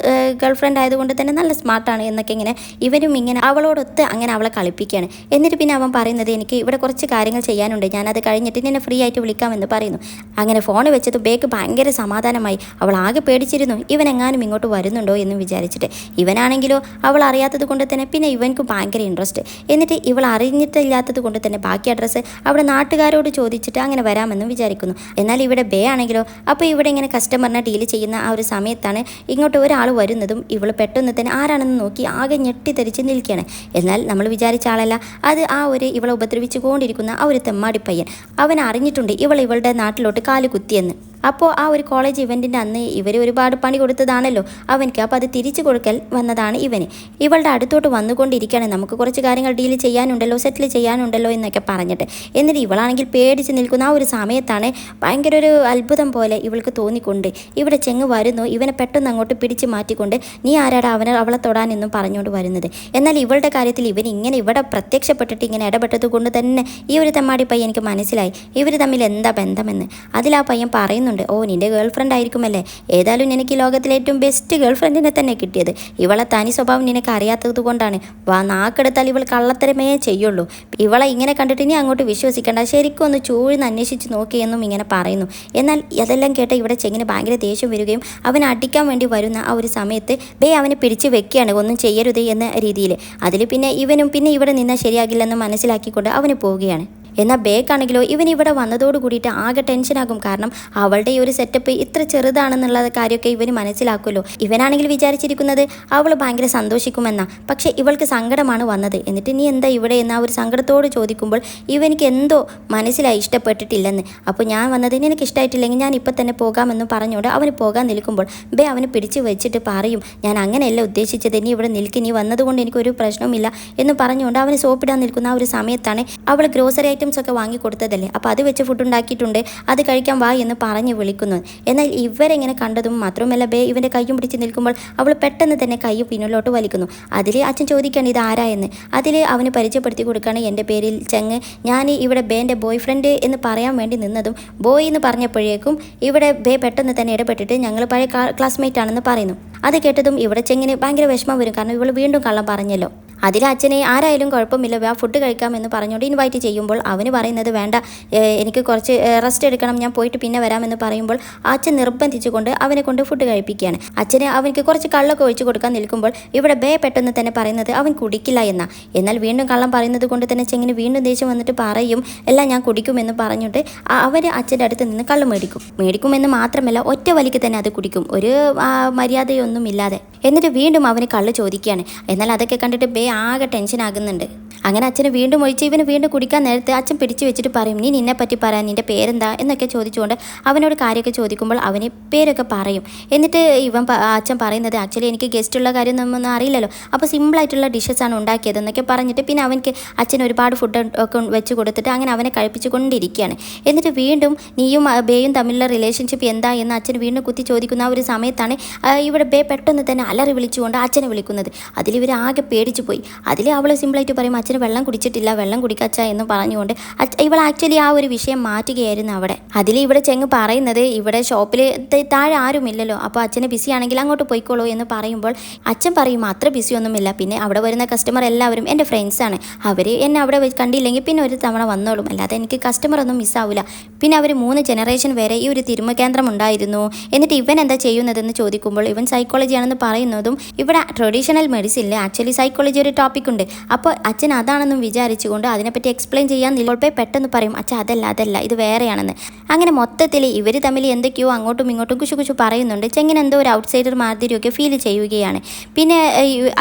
Speaker 1: ഗേൾ ഫ്രണ്ട് ആയതുകൊണ്ട് തന്നെ നല്ല സ്മാർട്ടാണ് എന്നൊക്കെ ഇങ്ങനെ ഇവനും ഇങ്ങനെ അവളോടൊത്ത് അങ്ങനെ അവളെ കളിപ്പിക്കുകയാണ്. എന്നിട്ട് പിന്നെ അവൻ പറയുന്നത് എനിക്ക് ഇവിടെ കുറച്ച് കാര്യങ്ങൾ ചെയ്യാനുണ്ട്, ഞാനത് കഴിഞ്ഞിട്ട് നിന്നെ ഫ്രീ ആയിട്ട് വിളിക്കാമെന്ന് പറയുന്നു. അങ്ങനെ ഫോൺ വെച്ചത് ബേക്ക് ഭയങ്കര സമാധാനമായി. അവൾ ആകെ പേടിച്ചിരുന്നു ഇവൻ എങ്ങാനും ഇങ്ങോട്ട് വരുന്നുണ്ടോ എന്ന് വിചാരിച്ചിട്ട്. ഇവനാണെങ്കിലോ അവൾ അറിയാത്തത് കൊണ്ട് തന്നെ പിന്നെ ഇവൻക്ക് ഭയങ്കര ഇൻട്രസ്റ്റ്. എന്നിട്ട് ഇവൾ അറിഞ്ഞിട്ടില്ലാത്തത് കൊണ്ട് തന്നെ ബാക്കി അഡ്രസ്സ് അവിടെ നാട്ടുകാരോട് ചോദിച്ചിട്ട് അങ്ങനെ വരാമെന്നും വിചാരിക്കുന്നു. എന്നാൽ ഇവിടെ ബേ ആണെങ്കിലോ അപ്പോൾ ഇവിടെ ഇങ്ങനെ കസ്റ്റമറിനെ ഡീൽ ചെയ്യുന്ന ആ ഒരു സമയത്താണ് ഇങ്ങോട്ട് ഒരാൾ വരുന്നതും ഇവൾ പെട്ടെന്ന് തന്നെ ആരാണെന്ന് നോക്കി ആകെ ഞെട്ടിത്തെറിച്ച് നിൽക്കുകയാണ്. എന്നാൽ നമ്മൾ വിചാരിച്ച ആളല്ല, അത് ആ ഒരു ഇവളെ ഉപദ്രവിച്ചു കൊണ്ടിരിക്കുന്ന ആ ഒരു തെമ്മാടി പയ്യൻ. അവൻ അറിഞ്ഞിട്ടുണ്ട് ഇവളുടെ നാട്ടിലോട്ട് കാല് കുത്തിയെന്ന്. അപ്പോൾ ആ ഒരു കോളേജ് ഇവൻറ്റിൻ്റെ അന്ന് ഇവർ ഒരുപാട് പണി കൊടുത്തതാണല്ലോ അവൻക്ക്, അപ്പോൾ അത് തിരിച്ചു കൊടുക്കൽ വന്നതാണ് ഇവന്. ഇവളുടെ അടുത്തോട്ട് വന്നുകൊണ്ടിരിക്കുകയാണ്, നമുക്ക് കുറച്ച് കാര്യങ്ങൾ ഡീൽ ചെയ്യാനുണ്ടല്ലോ സെറ്റിൽ ചെയ്യാനുണ്ടല്ലോ എന്നൊക്കെ പറഞ്ഞിട്ട്. എന്നിട്ട് ഇവളാണെങ്കിൽ പേടിച്ച് നിൽക്കുന്ന ആ ഒരു സമയത്താണ് ഭയങ്കര ഒരു അത്ഭുതം പോലെ ഇവൾക്ക് തോന്നിക്കൊണ്ട് ഇവിടെ ചെങ്ങ് വരുന്നു. ഇവനെ പെട്ടെന്ന് അങ്ങോട്ട് പിടിച്ച് മാറ്റിക്കൊണ്ട് നീ ആരാടാ അവളെ തൊടാനെന്നും പറഞ്ഞുകൊണ്ട് വരുന്നത്. എന്നാൽ ഇവളുടെ കാര്യത്തിൽ ഇവൻ ഇങ്ങനെ ഇവിടെ പ്രത്യക്ഷപ്പെട്ടിട്ട് ഇങ്ങനെ ഇടപെട്ടത് കൊണ്ട് തന്നെ ഈ ഒരു തെമ്മാടി പയ്യൻ എനിക്ക് മനസ്സിലായി ഇവർ തമ്മിൽ എന്താ ബന്ധമെന്ന്. അതിൽ ആ പയ്യൻ പറയുന്നുണ്ട് ഓ നിൻ്റെ ഗേൾ ഫ്രണ്ട് ആയിരിക്കുമല്ലേ, ഏതായാലും നിനക്ക് ലോകത്തിലെ ഏറ്റവും ബെസ്റ്റ് ഗേൾ ഫ്രണ്ടിനെ തന്നെ കിട്ടിയത്, ഇവളെ തനി സ്വഭാവം നിനക്ക് അറിയാത്തത് കൊണ്ടാണ്, നാക്കെടുത്താൽ ഇവൾ കള്ളത്തരമേ ചെയ്യുള്ളൂ, ഇവളെ ഇങ്ങനെ കണ്ടിട്ട് നീ അങ്ങോട്ട് വിശ്വസിക്കേണ്ട, ശരിക്കും ഒന്ന് ചൂഴ്ന്ന് അന്വേഷിച്ച് നോക്കിയെന്നും ഇങ്ങനെ പറയുന്നു. എന്നാൽ അതെല്ലാം കേട്ട ഇവിടെ ചെങ്ങിന് ഭയങ്കര ദേഷ്യം വരികയും അവൻ അടിക്കാൻ വേണ്ടി വരുന്ന ആ ഒരു സമയത്ത് അവനെ പിടിച്ച് വെക്കുകയാണ് ഒന്നും ചെയ്യരുത് എന്ന രീതിയിൽ. അതിൽ പിന്നെ ഇവനും പിന്നെ ഇവിടെ നിന്നാൽ ശരിയാകില്ലെന്ന് മനസ്സിലാക്കിക്കൊണ്ട് അവന് പോവുകയാണ്. എന്നാൽ ബേക്കാണെങ്കിലോ ഇവൻ ഇവിടെ വന്നതോട് കൂടിയിട്ട് ആകെ ടെൻഷനാകും. കാരണം അവളുടെ ഈ ഒരു സെറ്റപ്പ് ഇത്ര ചെറുതാണെന്നുള്ള കാര്യമൊക്കെ ഇവന് മനസ്സിലാക്കുമല്ലോ. ഇവനാണെങ്കിൽ വിചാരിച്ചിരിക്കുന്നത് അവൾ ഭയങ്കര സന്തോഷിക്കുമെന്നാ, പക്ഷേ ഇവൾക്ക് സങ്കടമാണ് വന്നത്. എന്നിട്ട് നീ എന്താ ഇവിടെ എന്ന ഒരു സങ്കടത്തോട് ചോദിക്കുമ്പോൾ ഇവനിക്ക് എന്തോ മനസ്സിലായി ഇഷ്ടപ്പെട്ടിട്ടില്ലെന്ന്. അപ്പോൾ ഞാൻ വന്നത് നിനക്ക് ഇഷ്ടമായിട്ടില്ലെങ്കിൽ ഞാൻ ഇപ്പം തന്നെ പോകാമെന്ന് പറഞ്ഞുകൊണ്ട് അവന് പോകാൻ നിൽക്കുമ്പോൾ അവനെ പിടിച്ച് വെച്ചിട്ട് പറയും ഞാൻ അങ്ങനെയല്ല ഉദ്ദേശിച്ചത്, നീ ഇവിടെ നിൽക്കി, നീ വന്നതുകൊണ്ട് എനിക്കൊരു പ്രശ്നവുമില്ല എന്ന് പറഞ്ഞുകൊണ്ട് അവന് സോപ്പിടാൻ നിൽക്കുന്ന ആ ഒരു സമയത്താണ് അവൾ ഗ്രോസറി ഐറ്റംസ് ഒക്കെ വാങ്ങി കൊടുത്തതല്ലേ, അപ്പോൾ അത് വെച്ച് ഫുഡ് ഉണ്ടാക്കിയിട്ടുണ്ട്, അത് കഴിക്കാൻ വാ എന്ന് പറഞ്ഞ് വിളിക്കുന്നു. എന്നാൽ ഇവരെങ്ങനെ കണ്ടതും മാത്രമല്ല ബേ ഇവൻ്റെ കയ്യും പിടിച്ച് നിൽക്കുമ്പോൾ അവൾ പെട്ടെന്ന് തന്നെ കൈ പിന്നിലോട്ട് വലിക്കുന്നു. അതിൽ അച്ഛൻ ചോദിക്കുകയാണ് ഇത് ആരാ എന്ന്. അതിൽ അവന് പരിചയപ്പെടുത്തി കൊടുക്കുകയാണ്, എൻ്റെ പേരിൽ ചെങ്ങ്, ഞാൻ ഇവിടെ ബേൻ്റെ ബോയ് ഫ്രണ്ട് എന്ന് പറയാൻ വേണ്ടി നിന്നതും ബോയ് എന്ന് പറഞ്ഞപ്പോഴേക്കും ഇവിടെ ബേ പെട്ടെന്ന് തന്നെ ഇടപെട്ടിട്ട് ഞങ്ങൾ പഴയ ക്ലാസ്മേറ്റ് ആണെന്ന് പറയുന്നു. അത് കേട്ടതും ഇവിടെ ചെങ്ങിന് ഭയങ്കര വിഷമം വരും, കാരണം ഇവൾ വീണ്ടും കള്ളം പറഞ്ഞല്ലോ. അതിൽ അച്ഛനെ ആരായാലും കുഴപ്പമില്ല ആ ഫുഡ് കഴിക്കാമെന്ന് പറഞ്ഞുകൊണ്ട് ഇൻവൈറ്റ് ചെയ്യുമ്പോൾ അവന് പറയുന്നത് വേണ്ട, എനിക്ക് കുറച്ച് റെസ്റ്റ് എടുക്കണം, ഞാൻ പോയിട്ട് പിന്നെ വരാമെന്ന് പറയുമ്പോൾ അച്ഛൻ നിർബന്ധിച്ചുകൊണ്ട് അവനെ കൊണ്ട് ഫുഡ് കഴിപ്പിക്കുകയാണ്. അച്ഛനെ അവനക്ക് കുറച്ച് കള്ളൊക്കെ ഒഴിച്ചു കൊടുക്കാൻ നിൽക്കുമ്പോൾ ഇവിടെ ബേ പെട്ടെന്ന് തന്നെ പറയുന്നത് അവൻ കുടിക്കില്ല എന്നാ. എന്നാൽ വീണ്ടും കള്ളം പറയുന്നത് കൊണ്ട് തന്നെ ചെങ്ങിന് വീണ്ടും ദേഷ്യം വന്നിട്ട് പറയും എല്ലാം ഞാൻ കുടിക്കുമെന്ന് പറഞ്ഞിട്ട് അവർ അച്ഛൻ്റെ അടുത്ത് നിന്ന് കള്ള് മേടിക്കുമെന്ന് മാത്രമല്ല ഒറ്റ വലിക്ക് തന്നെ അത് കുടിക്കും, ഒരു മര്യാദയൊന്നും ഇല്ലാതെ. എന്നിട്ട് വീണ്ടും അവന് കള്ള് ചോദിക്കുകയാണ്. എന്നാൽ അതൊക്കെ കണ്ടിട്ട് ബേ ആകെ ടെൻഷൻ ആകുന്നുണ്ട്. അങ്ങനെ അച്ഛനെ വീണ്ടും ഒഴിച്ച് ഇവന് വീണ്ടും കുടിക്കാൻ നേരത്തെ അച്ഛൻ പിടിച്ചു വെച്ചിട്ട് പറയും നീ നിന്നെ പറ്റി പറയാൻ, നിൻ്റെ പേരെന്താ എന്നൊക്കെ ചോദിച്ചുകൊണ്ട് അവനോട് കാര്യമൊക്കെ ചോദിക്കുമ്പോൾ അവന് പേരൊക്കെ പറയും. എന്നിട്ട് അച്ഛൻ പറയുന്നത് ആക്ച്വലി എനിക്ക് ഗസ്റ്റുള്ള കാര്യമൊന്നും അറിയില്ലല്ലോ, അപ്പോൾ സിമ്പിളായിട്ടുള്ള ഡിഷസാണ് ഉണ്ടാക്കിയത് എന്നൊക്കെ പറഞ്ഞിട്ട് പിന്നെ അവനക്ക് അച്ഛൻ ഒരുപാട് ഫുഡ് ഒക്കെ വെച്ച് കൊടുത്തിട്ട് അങ്ങനെ അവനെ കഴിപ്പിച്ചു കൊണ്ടിരിക്കുകയാണ്. എന്നിട്ട് വീണ്ടും നീയും ബേയും തമ്മിലുള്ള റിലേഷൻഷിപ്പ് എന്താ എന്ന് അച്ഛൻ വീണ്ടും കുത്തി ചോദിക്കുന്ന ആ ഒരു സമയത്താണ് ഇവിടെ ബേ പെട്ടെന്ന് തന്നെ അലറി വിളിച്ചുകൊണ്ട് അച്ഛനെ വിളിക്കുന്നത്. അതിലിവർ ആകെ പേടിച്ചു പോയി. അതിൽ അവൾ സിമ്പിളായിട്ട് പറയും അച്ഛന് വെള്ളം കുടിച്ചിട്ടില്ല, വെള്ളം കുടിക്കച്ച എന്ന് പറഞ്ഞുകൊണ്ട് ഇവൾ ആക്ച്വലി ആ ഒരു വിഷയം മാറ്റുകയായിരുന്നു അവിടെ. അതിൽ ഇവിടെ ചെങ്ങ് പറയുന്നത് ഇവിടെ ഷോപ്പിൽ താഴെ ആരുമില്ലല്ലോ, അപ്പോൾ അച്ഛന് ബിസി ആണെങ്കിൽ അങ്ങോട്ട് പോയിക്കോളൂ എന്ന് പറയുമ്പോൾ അച്ഛൻ പറയും അത്ര ബിസി ഒന്നുമില്ല, പിന്നെ അവിടെ വരുന്ന കസ്റ്റമർ എല്ലാവരും എൻ്റെ ഫ്രണ്ട്സാണ്, അവർ എന്നെ അവിടെ കണ്ടില്ലെങ്കിൽ പിന്നെ ഒരു തവണ വന്നോളും, അല്ലാതെ എനിക്ക് കസ്റ്റമർ ഒന്നും മിസ്സാവില്ല. പിന്നെ അവർ 3 ജനറേഷൻ വരെ ഈ ഒരു തിരുമ കേന്ദ്രം ഉണ്ടായിരുന്നു. എന്നിട്ട് ഇവൻ എന്താ ചെയ്യുന്നതെന്ന് ചോദിക്കുമ്പോൾ ഇവൻ സൈക്കോളജി ആണെന്ന് പറയുന്നതും ഇവിടെ ട്രഡീഷണൽ മെഡിസിനിൽ ആക്ച്വലി സൈക്കോളജി ഒരു ടോപ്പിക് ഉണ്ട്, അപ്പോൾ അച്ഛൻ അതാണെന്നും വിചാരിച്ചുകൊണ്ട് അതിനെപ്പറ്റി എക്സ്പ്ലെയിൻ ചെയ്യാൻ നിൽപ്പോൾ പെട്ടെന്ന് പറയും അച്ഛൻ അതല്ല ഇത് വേറെയാണെന്ന്. അങ്ങനെ മൊത്തത്തിൽ ഇവർ തമ്മിൽ എന്തൊക്കെയോ അങ്ങോട്ടും ഇങ്ങോട്ടും കുശു പറയുന്നുണ്ട്. ചെങ്ങനെ എന്തോ ഒരു ഔട്ട്സൈഡർ മാതിരിയൊക്കെ ഫീൽ ചെയ്യുകയാണ്. പിന്നെ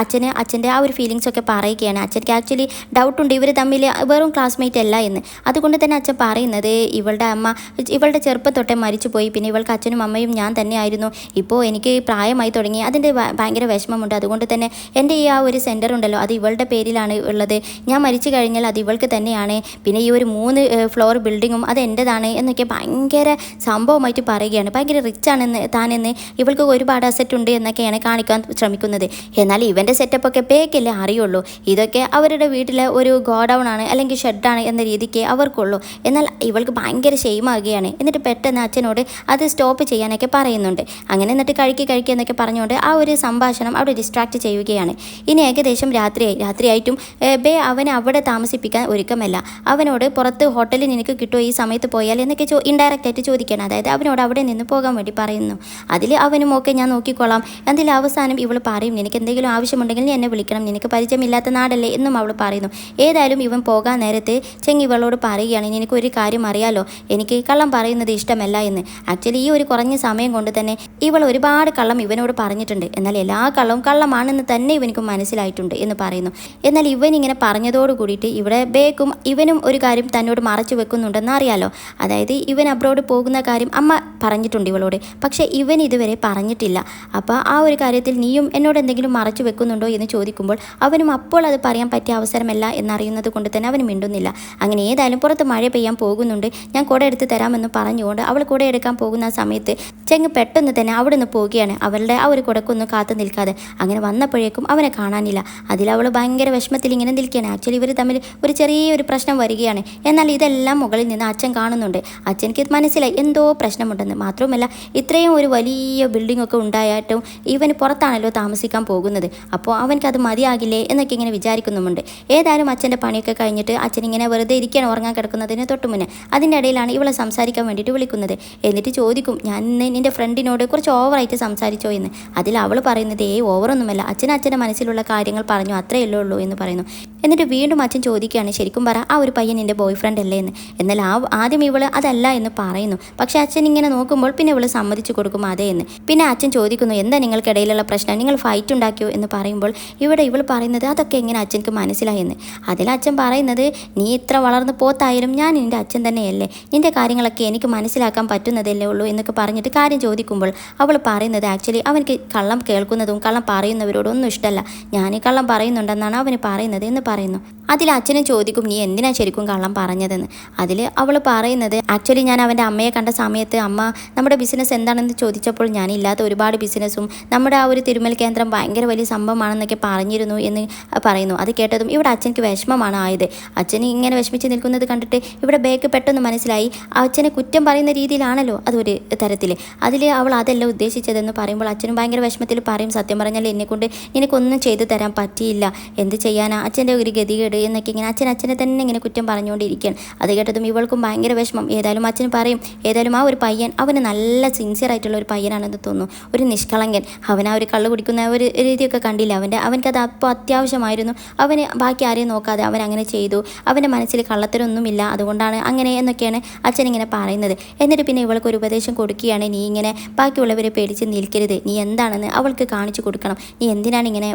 Speaker 1: അച്ഛൻ്റെ ആ ഒരു ഫീലിങ്സ് ഒക്കെ പറയുകയാണ്. അച്ഛർക്ക് ആക്ച്വലി ഡൗട്ടുണ്ട് ഇവർ തമ്മിൽ വെറും ക്ലാസ്മേറ്റ് അല്ല എന്ന്. അതുകൊണ്ട് തന്നെ അച്ഛൻ പറയുന്നത് ഇവളുടെ അമ്മ ഇവളുടെ ചെറുപ്പം തൊട്ടേ മരിച്ചുപോയി, പിന്നെ ഇവൾക്ക് അച്ഛനും അമ്മയും ഞാൻ തന്നെയായിരുന്നു, ഇപ്പോൾ എനിക്ക് പ്രായമായി തുടങ്ങി, അതിൻ്റെ ഭയങ്കര വിഷമമുണ്ട്, അതുകൊണ്ട് തന്നെ എൻ്റെ ഈ ആ ഒരു സെൻറ്റർ ഉണ്ടല്ലോ അത് ഇവളുടെ പേരിലാണ് ഉള്ളത്, ഞാൻ മരിച്ചു കഴിഞ്ഞാൽ അത് ഇവൾക്ക് തന്നെയാണ്, പിന്നെ ഈ ഒരു 3 ഫ്ലോർ ബിൽഡിങ്ങും അത് എൻ്റെതാണ് എന്നൊക്കെ ഭയങ്കര സംഭവമായിട്ട് പറയുകയാണ്. ഭയങ്കര റിച്ച് ആണെന്ന് താനെന്ന്, ഇവൾക്ക് ഒരുപാട് അസറ്റ് ഉണ്ട് എന്നൊക്കെയാണ് കാണിക്കാൻ ശ്രമിക്കുന്നത്. എന്നാൽ ഇവൻ്റെ സെറ്റപ്പൊക്കെ പേക്കല്ലേ അറിയുള്ളൂ, ഇതൊക്കെ അവരുടെ വീട്ടിലെ ഒരു ഗോഡൗൺ ആണ് അല്ലെങ്കിൽ ഷെഡാണ് എന്ന രീതിക്ക് അവർക്കുള്ളൂ. എന്നാൽ ഇവൾക്ക് ഭയങ്കര ഷെയിമാകുകയാണ്. എന്നിട്ട് പെട്ടെന്ന് അച്ഛനോട് അത് സ്റ്റോപ്പ് ചെയ്യാനൊക്കെ പറയുന്നുണ്ട്. അങ്ങനെ എന്നിട്ട് കഴിക്കുക എന്നൊക്കെ പറഞ്ഞുകൊണ്ട് ആ ഒരു സംഭാഷണം അവിടെ ഡിസ്ട്രാക്ട് ചെയ്യുകയാണ്. ഇനി ഏകദേശം രാത്രിയായിട്ടും ബേ അവനെ അവിടെ താമസിപ്പിക്കാൻ ഒരുക്കമല്ല. അവനോട് പുറത്ത് ഹോട്ടലിൽ നിനക്ക് കിട്ടുമോ ഈ സമയത്ത് പോയാൽ എന്നൊക്കെ ഇൻഡയറക്റ്റ് ആയിട്ട് ചോദിക്കണം. അതായത് അവനോട് അവിടെ നിന്ന് പോകാൻ വേണ്ടി പറയുന്നു. അതിൽ അവനും ഓക്കെ ഞാൻ നോക്കിക്കോളാം. അതിൽ അവസാനം ഇവൾ പറയും നിനക്ക് എന്തെങ്കിലും ആവശ്യമുണ്ടെങ്കിൽ എന്നെ വിളിക്കണം, നിനക്ക് പരിചയമില്ലാത്ത നാടല്ലേ എന്നും അവൾ പറയുന്നു. ഏതായാലും ഇവൻ പോകാൻ നേരത്ത് ചെങ്ങി ഇവളോട് പറയുകയാണ് നിനക്ക് ഒരു കാര്യം അറിയാലോ, എനിക്ക് കള്ളം പറയുന്നത് ഇഷ്ടമല്ല എന്ന്. ആക്ച്വലി ഈ ഒരു കുറഞ്ഞ സമയം കൊണ്ട് തന്നെ ഇവൾ ഒരുപാട് കള്ളം ഇവനോട് പറഞ്ഞിട്ടുണ്ട്, എന്നാൽ എല്ലാ കള്ളവും കള്ളമാണെന്ന് തന്നെ ഇവനിക്ക് മനസ്സിലായിട്ടുണ്ട് എന്ന് പറയുന്നു. എന്നാൽ ഇവൻ ഇങ്ങനെ പറഞ്ഞതോട് കൂടിയിട്ട് ഇവിടെ ബേക്കും ഇവനും ഒരു കാര്യം തന്നോട് മറച്ചു വെക്കുന്നുണ്ടെന്ന് അറിയാലോ. അതായത് ഇവൻ അബ്രോഡ് പോകുന്ന കാര്യം അമ്മ പറഞ്ഞിട്ടുണ്ട് ഇവളോട്, പക്ഷേ ഇവൻ ഇതുവരെ പറഞ്ഞിട്ടില്ല. അപ്പോൾ ആ ഒരു കാര്യത്തിൽ നീയും എന്നോട് എന്തെങ്കിലും മറച്ചു വെക്കുന്നുണ്ടോ എന്ന് ചോദിക്കുമ്പോൾ അവനും അപ്പോൾ അത് പറയാൻ പറ്റിയ അവസരമല്ല എന്നറിയുന്നത് കൊണ്ട് തന്നെ അവന് മിണ്ടുന്നില്ല. അങ്ങനെ ഏതായാലും പുറത്ത് മഴ പെയ്യാൻ പോകുന്നുണ്ട്, ഞാൻ കുട എടുത്ത് തരാമെന്ന് പറഞ്ഞുകൊണ്ട് അവൾ കുട എടുക്കാൻ പോകുന്ന ആ സമയത്ത് ചെങ്ങ് പെട്ടെന്ന് തന്നെ അവിടെ നിന്ന് പോവുകയാണ്, അവളുടെ ആ ഒരു കുടക്കൊന്നും കാത്തു നിൽക്കാതെ. അങ്ങനെ വന്നപ്പോഴേക്കും അവനെ കാണാനില്ല. അതിലവൾ ഭയങ്കര വിഷമത്തിൽ ഇങ്ങനെ നിൽക്കുകയാണ്. ആക്ച്വലി ഇവർ തമ്മിൽ ഒരു ചെറിയൊരു പ്രശ്നം വരികയാണ്. എന്നാൽ ഇതെല്ലാം മുകളിൽ നിന്ന് അച്ഛൻ കാണുന്നുണ്ട്. അച്ഛനക്ക് മനസ്സിലായി എന്തോ പ്രശ്നമുണ്ടെന്ന്. മാത്രമല്ല ഇത്രയും ഒരു വലിയ ബിൽഡിംഗ് ഒക്കെ ഉണ്ടായിട്ടും ഇവന് പുറത്താണല്ലോ താമസിക്കാൻ പോകുന്നത്, അപ്പോൾ അവനക്കത് മതിയാകില്ലേ എന്നൊക്കെ ഇങ്ങനെ വിചാരിക്കുന്നുമുണ്ട്. ഏതായാലും അച്ഛൻ്റെ പണിയൊക്കെ കഴിഞ്ഞിട്ട് അച്ഛൻ ഇങ്ങനെ വെറുതെ ഇരിക്കുകയാണ് ഉറങ്ങാൻ കിടക്കുന്നതിന് തൊട്ട് മുന്നേ. അതിൻ്റെ ഇടയിലാണ് ഇവളെ സംസാരിക്കാൻ വേണ്ടിയിട്ട് വിളിക്കുന്നത്. എന്നിട്ട് ചോദിക്കും ഞാൻ നിൻ്റെ ഫ്രണ്ടിനോട് കുറച്ച് ഓവറായിട്ട് സംസാരിച്ചോ എന്ന്. അതിൽ അവൾ പറയുന്നത് ഓവറൊന്നുമല്ല, അച്ഛൻ്റെ മനസ്സിലുള്ള കാര്യങ്ങൾ പറഞ്ഞു അത്രയല്ലേ ഉള്ളൂ എന്ന് പറയുന്നു. എന്നിട്ട് വീണ്ടും അച്ഛൻ ചോദിക്കുകയാണ് ശരിക്കും പറ ആ ഒരു പയ്യൻ എൻ്റെ ബോയ് ഫ്രണ്ട് അല്ലേ എന്ന്. എന്നാൽ ആദ്യം ഇവൾ അതല്ല എന്ന് പറയുന്നു. പക്ഷേ അച്ഛൻ ഇങ്ങനെ നോക്കുമ്പോൾ പിന്നെ ഇവൾ സമ്മതിച്ചു കൊടുക്കും അതെ എന്ന്. പിന്നെ അച്ഛൻ ചോദിക്കുന്നു എന്താ നിങ്ങൾക്കിടയിലുള്ള പ്രശ്നം, നിങ്ങൾ ഫൈറ്റ് ഉണ്ടാക്കിയോ എന്ന് പറയുമ്പോൾ ഇവിടെ ഇവൾ പറയുന്നത് അതൊക്കെ എങ്ങനെ അച്ഛനക്ക് മനസ്സിലായെന്ന്. അതിൽ അച്ഛൻ പറയുന്നത് നീ ഇത്ര വളർന്ന് പോത്തായാലും ഞാൻ നിൻ്റെ അച്ഛൻ തന്നെയല്ലേ, നിൻ്റെ കാര്യങ്ങളൊക്കെ എനിക്ക് മനസ്സിലാക്കാൻ പറ്റുന്നതല്ലേ ഉള്ളൂ എന്നൊക്കെ പറഞ്ഞിട്ട് കാര്യം ചോദിക്കുമ്പോൾ അവൾ പറയുന്നത് ആക്ച്വലി അവനക്ക് കള്ളം കേൾക്കുന്നതും കള്ളം പറയുന്നവരോടൊന്നും ഇഷ്ടമല്ല, ഞാൻ കള്ളം പറയുന്നുണ്ടെന്നാണ് അവന് പറയുന്നത് എന്ന് പറയുന്നു. അതിൽ അച്ഛനും ചോദിക്കും നീ എന്തിനാ ശരിക്കും കള്ളം പറഞ്ഞതെന്ന്. അതിൽ അവൾ പറയുന്നത് ആക്ച്വലി ഞാൻ അവൻ്റെ അമ്മയെ കണ്ട സമയത്ത് അമ്മ നമ്മുടെ ബിസിനസ് എന്താണെന്ന് ചോദിച്ചപ്പോൾ ഞാനില്ലാത്ത ഒരുപാട് ബിസിനസ്സും നമ്മുടെ ആ ഒരു തിരുമൽ കേന്ദ്രം ഭയങ്കര വലിയ സംഭവമാണെന്നൊക്കെ പറഞ്ഞിരുന്നു എന്ന് പറയുന്നു. അത് കേട്ടതും ഇവിടെ അച്ഛനക്ക് വിഷമമാണ് ആയത്. അച്ഛന് ഇങ്ങനെ വിഷമിച്ച് നിൽക്കുന്നത് കണ്ടിട്ട് ഇവിടെ ബേക്ക് പെട്ടെന്ന് മനസ്സിലായി അച്ഛനെ കുറ്റം പറയുന്ന രീതിയിലാണല്ലോ അതൊരു തരത്തിൽ. അതിൽ അവൾ അതല്ല ഉദ്ദേശിച്ചതെന്ന് പറയുമ്പോൾ അച്ഛനും ഭയങ്കര വിഷമത്തിൽ പറയും സത്യം പറഞ്ഞാൽ എന്നെക്കൊണ്ട് നിനക്കൊന്നും ചെയ്തു തരാൻ പറ്റിയില്ല, എന്ത് ചെയ്യാനാ അച്ഛൻ്റെ ഒരു ഗതികേട് എന്നൊക്കെ ഇങ്ങനെ അച്ഛനെ തന്നെ ഇങ്ങനെ കുറ്റം പറഞ്ഞുകൊണ്ടിരിക്കുകയാണ്. അത് കേട്ടതും ഇവൾക്കും ഭയങ്കര വിഷമം. ഏതായാലും അച്ഛന് പറയും ഏതായാലും ആ ഒരു പയ്യൻ അവന് നല്ല സിൻസിയർ ആയിട്ടുള്ള ഒരു പയ്യനാണെന്ന് തോന്നുന്നു, ഒരു നിഷ്കളങ്കൻ. അവൻ ആ ഒരു കള്ള് കുടിക്കുന്ന ഒരു രീതിയൊക്കെ കണ്ടില്ല, അവനക്കത് അപ്പോൾ അത്യാവശ്യമായിരുന്നു. അവന് ബാക്കി ആരെയും നോക്കാതെ അവൻ അങ്ങനെ ചെയ്തു, അവൻ്റെ മനസ്സിൽ കള്ളത്തരൊന്നുമില്ല, അതുകൊണ്ടാണ് അങ്ങനെ എന്നൊക്കെയാണ് അച്ഛൻ ഇങ്ങനെ പറയുന്നത്. എന്നിട്ട് പിന്നെ ഇവൾക്ക് ഒരു ഉപദേശം കൊടുക്കുകയാണ്, നീ ഇങ്ങനെ ബാക്കിയുള്ളവരെ പേടിച്ച് നിൽക്കരുത്, നീ എന്താണെന്ന് അവൾക്ക് കാണിച്ചു കൊടുക്കണം, നീ എന്തിനാണ് ഇങ്ങനെ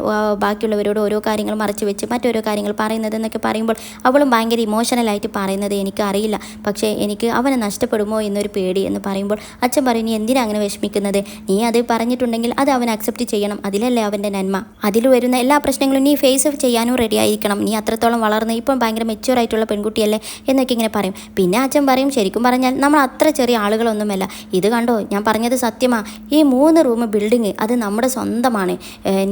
Speaker 1: ബാക്കിയുള്ളവരോട് ഓരോ കാര്യങ്ങൾ മറച്ചു വെച്ച് മറ്റോരോ കാര്യങ്ങൾ പറയുന്നത് എന്നൊക്കെ പറയുമ്പോൾ അവളും ഭയങ്കര ഇമോഷണലായിട്ട് പറയുന്നത് എനിക്ക് അറിയില്ല, പക്ഷേ എനിക്ക് അവനെ നഷ്ടപ്പെടുമോ എന്നൊരു പേടി എന്ന് പറയുമ്പോൾ അച്ഛൻ പറയും നീ എന്തിനാ അങ്ങനെ വിഷമിക്കുന്നത്, നീ അത് പറഞ്ഞിട്ടുണ്ടെങ്കിൽ അത് അവൻ അക്സെപ്റ്റ് ചെയ്യണം, അതിലല്ലേ അവൻ്റെ നന്മ. അതിൽ വരുന്ന എല്ലാ പ്രശ്നങ്ങളും നീ ഫേസ് ചെയ്യാനും റെഡി ആയിരിക്കണം, നീ അത്രത്തോളം വളർന്ന് ഇപ്പം ഭയങ്കര മെച്യൂർ ആയിട്ടുള്ള പെൺകുട്ടിയല്ലേ എന്നൊക്കെ ഇങ്ങനെ പറയും. പിന്നെ അച്ഛൻ പറയും ശരിക്കും പറഞ്ഞാൽ നമ്മൾ അത്ര ചെറിയ ആളുകളൊന്നുമല്ല, ഇത് കണ്ടോ ഞാൻ പറഞ്ഞത് സത്യമാ, ഈ 3 റൂം ബിൽഡിങ് അത് നമ്മുടെ സ്വന്തമാണ്,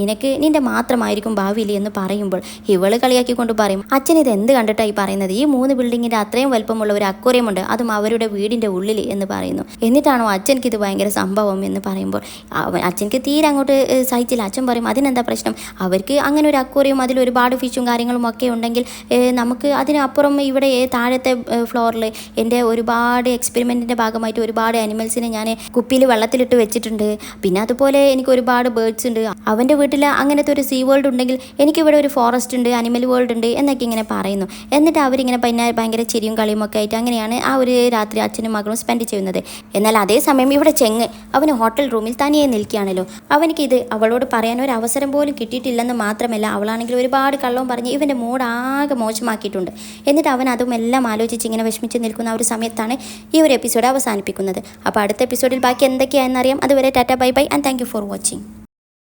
Speaker 1: നിനക്ക് നിൻ്റെ മാത്രമായിരിക്കും ഭാവിയിൽ എന്ന് പറയുമ്പോൾ ഇവള് കളിയാക്കിക്കൊണ്ട് പറയും അച്ഛൻ ഇത് എന്ത് കണ്ടിട്ടായി പറയുന്നത്, ഈ 3 ബിൽഡിങ്ങിൻ്റെ അത്രയും വലുപ്പമുള്ള ഒരു അക്വേറിയമുണ്ട്, അതും അവരുടെ വീടിൻ്റെ ഉള്ളിൽ എന്ന് പറയുന്നു. എന്നിട്ടാണോ അച്ഛനക്ക് ഇത് ഭയങ്കര സംഭവം എന്ന് പറയുമ്പോൾ അച്ഛനക്ക് തീരെ അങ്ങോട്ട് സഹിച്ചില്ല. അച്ഛൻ പറയും അതിനെന്താ പ്രശ്നം, അവർക്ക് അങ്ങനെ ഒരു അക്വേറിയം അതിൽ ഒരുപാട് ഫിഷും കാര്യങ്ങളും ഒക്കെ ഉണ്ടെങ്കിൽ നമുക്ക് അതിനപ്പുറം ഇവിടെ താഴത്തെ ഫ്ലോറിൽ എൻ്റെ ഒരുപാട് എക്സ്പെരിമെൻറ്റിൻ്റെ ഭാഗമായിട്ട് ഒരുപാട് അനിമൽസിനെ ഞാൻ കുപ്പിയിൽ വെള്ളത്തിലിട്ട് വെച്ചിട്ടുണ്ട്, പിന്നെ അതുപോലെ എനിക്ക് ഒരുപാട് ബേർഡ്സ് ഉണ്ട്, അവൻ്റെ വീട്ടിൽ അങ്ങനത്തെ ഒരു സീ വേൾഡ് ഉണ്ടെങ്കിൽ എനിക്കിവിടെ ഒരു ഫോറസ്റ്റ് ഉണ്ട്, അനിമൽ വേൾഡ് ഉണ്ട് എന്നൊക്കെ ഇങ്ങനെ പറയുന്നു. എന്നിട്ട് അവരിങ്ങനെ പിന്നെ ഭയങ്കര ചിരിയും കളിയും ഒക്കെ ആയിട്ട് അങ്ങനെയാണ് ആ ഒരു രാത്രി അച്ഛനും മകളും സ്പെൻഡ് ചെയ്യുന്നത്. എന്നാൽ അതേസമയം ഇവിടെ ചെങ്ങ് അവന് ഹോട്ടൽ റൂമിൽ തനിയെ നിൽക്കുകയാണല്ലോ, അവനിക്കിത് അവളോട് പറയാൻ ഒരു അവസരം പോലും കിട്ടിയിട്ടില്ലെന്ന് മാത്രമല്ല അവളാണെങ്കിൽ ഒരുപാട് കള്ളവും പറഞ്ഞ് ഇവൻ്റെ മൂഡ് ആകെ മോശമാക്കിയിട്ടുണ്ട്. എന്നിട്ട് അവൻ അതും എല്ലാം ആലോചിച്ച് ഇങ്ങനെ വിഷമിച്ച് നിൽക്കുന്ന ആ ഒരു സമയത്താണ് ഈ ഒരു എപ്പിസോഡ് അവസാനിപ്പിക്കുന്നത്. അപ്പോൾ അടുത്ത എപ്പിസോഡിൽ ബാക്കി എന്തൊക്കെയാണെന്നറിയാം. അതുവരെ Tata bye bye and thank you for watching.